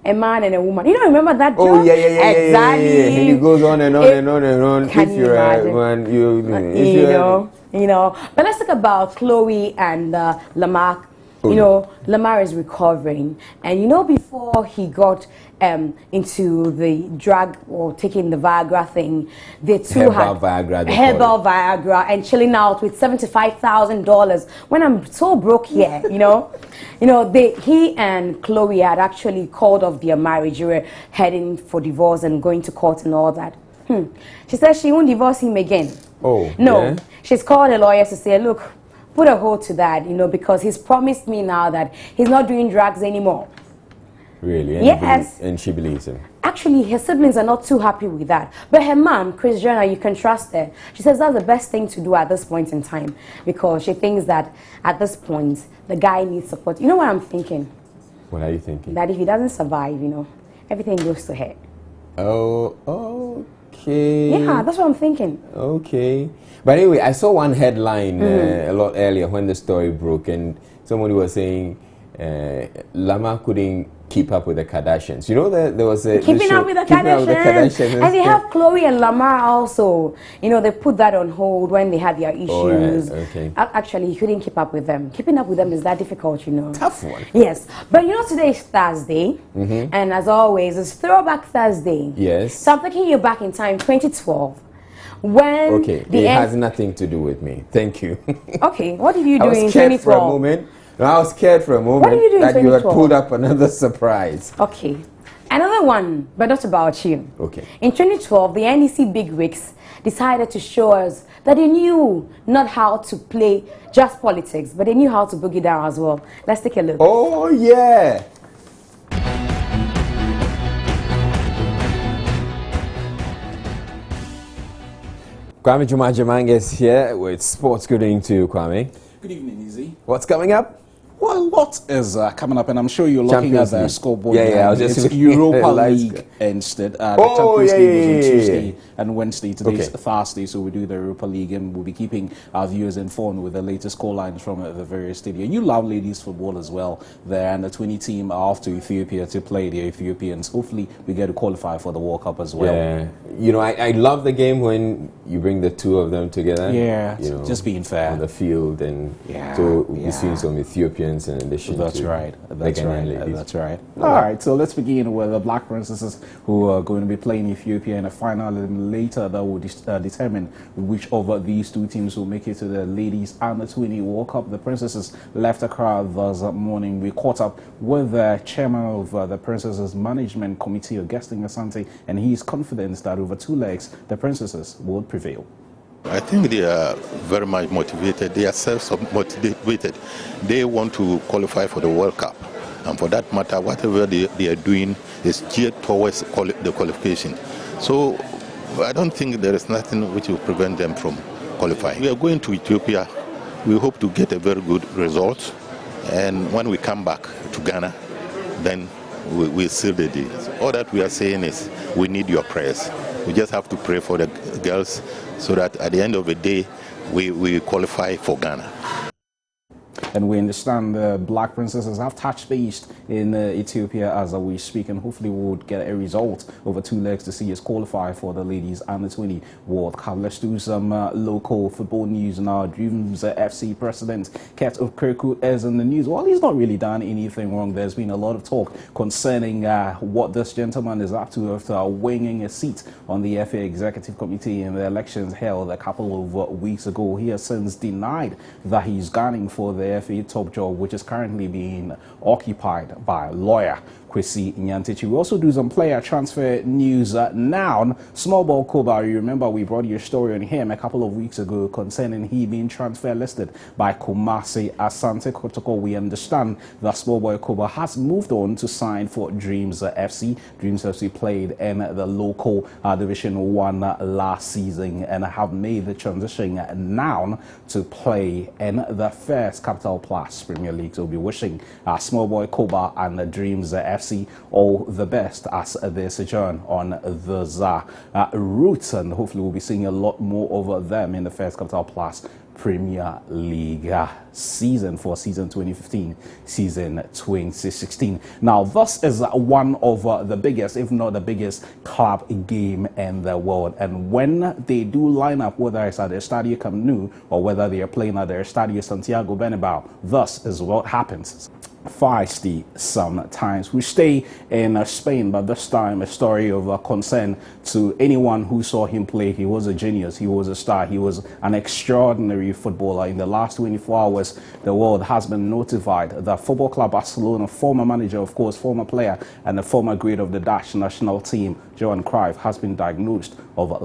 A man and a woman. You don't remember that joke? Oh, yeah. Exactly. Yeah. And it goes on and on and on and on. Can you imagine? You know. But let's talk about Chloe and Lamar. You know, Lamar is recovering. And, you know, before he got into the drug or taking the Viagra thing, they too had herbal Viagra and chilling out with $75,000. When I'm so broke here, you know, he and Chloe had actually called off their marriage. They were heading for divorce and going to court and all that. She says she won't divorce him again. Oh, no. Yeah? She's called a lawyer to say, look, put a hold to that, you know, because he's promised me now that he's not doing drugs anymore. Really? And yes. And she believes him. Actually, her siblings are not too happy with that. But her mom, Chris Jenner, you can trust her. She says that's the best thing to do at this point in time, because she thinks that at this point, the guy needs support. You know what I'm thinking? What are you thinking? That if he doesn't survive, you know, everything goes to her. Oh, okay. Yeah, that's what I'm thinking. Okay. But anyway, I saw one headline a lot earlier when the story broke, and somebody was saying Lama couldn't Keep Up with the Kardashians. You know that there was a Keeping Up with the Kardashians. And they have Chloe and Lamar also. You know, they put that on hold when they had their issues. Oh, right. Okay. Actually, you couldn't keep up with them. Keeping up with them is that difficult, you know. Tough one. Yes. But you know, today is Thursday. And as always, it's Throwback Thursday. Yes. So I'm taking you back in time, 2012. When it has nothing to do with me. Thank you. Okay, what did you do in 2012? I was scared for a moment. I was scared for a moment that you had pulled up another surprise. Okay. Another one, but not about you. Okay. In 2012, the NEC bigwigs decided to show us that they knew not how to play just politics, but they knew how to boogie down as well. Let's take a look. Oh, yeah. Kwame Jumajamang is here with sports. Good evening to you, Kwame. Good evening, Izzy. What's coming up? Well, a lot is coming up, and I'm sure you're looking at the scoreboard. Yeah, I was just it's Europa League instead. The Champions League was on Tuesday and Wednesday. Today's Thursday, so we do the Europa League, and we'll be keeping our viewers informed with the latest score lines from the various stadiums. You love ladies football as well. There, and the 20 team are off to Ethiopia to play the Ethiopians. Hopefully, we get to qualify for the World Cup as well. Yeah, you know, I love the game when you bring the two of them together. Yeah, you know, just being fair on the field, and so we'll be seeing some Ethiopians in addition. That's to right. That's right. That's right. All right. So let's begin with the Black Princesses, who are going to be playing Ethiopia in a final, and later that will determine which of these two teams will make it to the Ladies Under 20 World Cup. The Princesses left Accra this morning. We caught up with the chairman of the Princesses Management Committee, Augustine Asante, and he is confident that over 2 legs, the Princesses will prevail. I think they are very much motivated. They are self-motivated. They want to qualify for the World Cup. And for that matter, whatever they are doing is geared towards the qualification. So I don't think there is nothing which will prevent them from qualifying. We are going to Ethiopia. We hope to get a very good result. And when we come back to Ghana, then we'll seal the deal. All that we are saying is we need your prayers. We just have to pray for the girls so that at the end of the day, we qualify for Ghana. And we understand the Black Princesses have touched base in Ethiopia as we speak, and hopefully we'll get a result over 2 legs to see us qualify for the Ladies Under 20 World Cup. Let's do some local football news now. Dreams FC president Ket Okreku is in the news. Well, he's not really done anything wrong. There's been a lot of talk concerning what this gentleman is up to after winning a seat on the FA Executive Committee in the elections held a couple of weeks ago. He has since denied that he's gunning for the FA top job, which is currently being occupied by lawyer Kwesi Nyantichi. We also do some player transfer news now. Small ball Koba, you remember we brought you a story on him a couple of weeks ago concerning he being transfer listed by Kumasi Asante Kotoko. We understand that small boy Koba has moved on to sign for Dreams FC. Dreams FC played in the local Division 1 last season and have made the transition now to play in the first Capital Plus Premier League. So we'll be wishing small boy Koba and the Dreams FC all the best as they sojourn on the route, and hopefully we'll be seeing a lot more of them in the first Capital Plus Premier League season for season 2015, season 2016. Now, this is one of the biggest, if not the biggest, club game in the world. And when they do line up, whether it's at the Estadio Camp Nou or whether they are playing at the Estadio Santiago Bernabeu, this is what happens. Feisty sometimes. We stay in Spain, but this time a story of concern to anyone who saw him play. He was a genius, he was a star, he was an extraordinary footballer. In the last 24 hours, the world has been notified that Football Club Barcelona, former manager, of course, former player, and the former great of the Dutch national team, Johan Cruyff, has been diagnosed of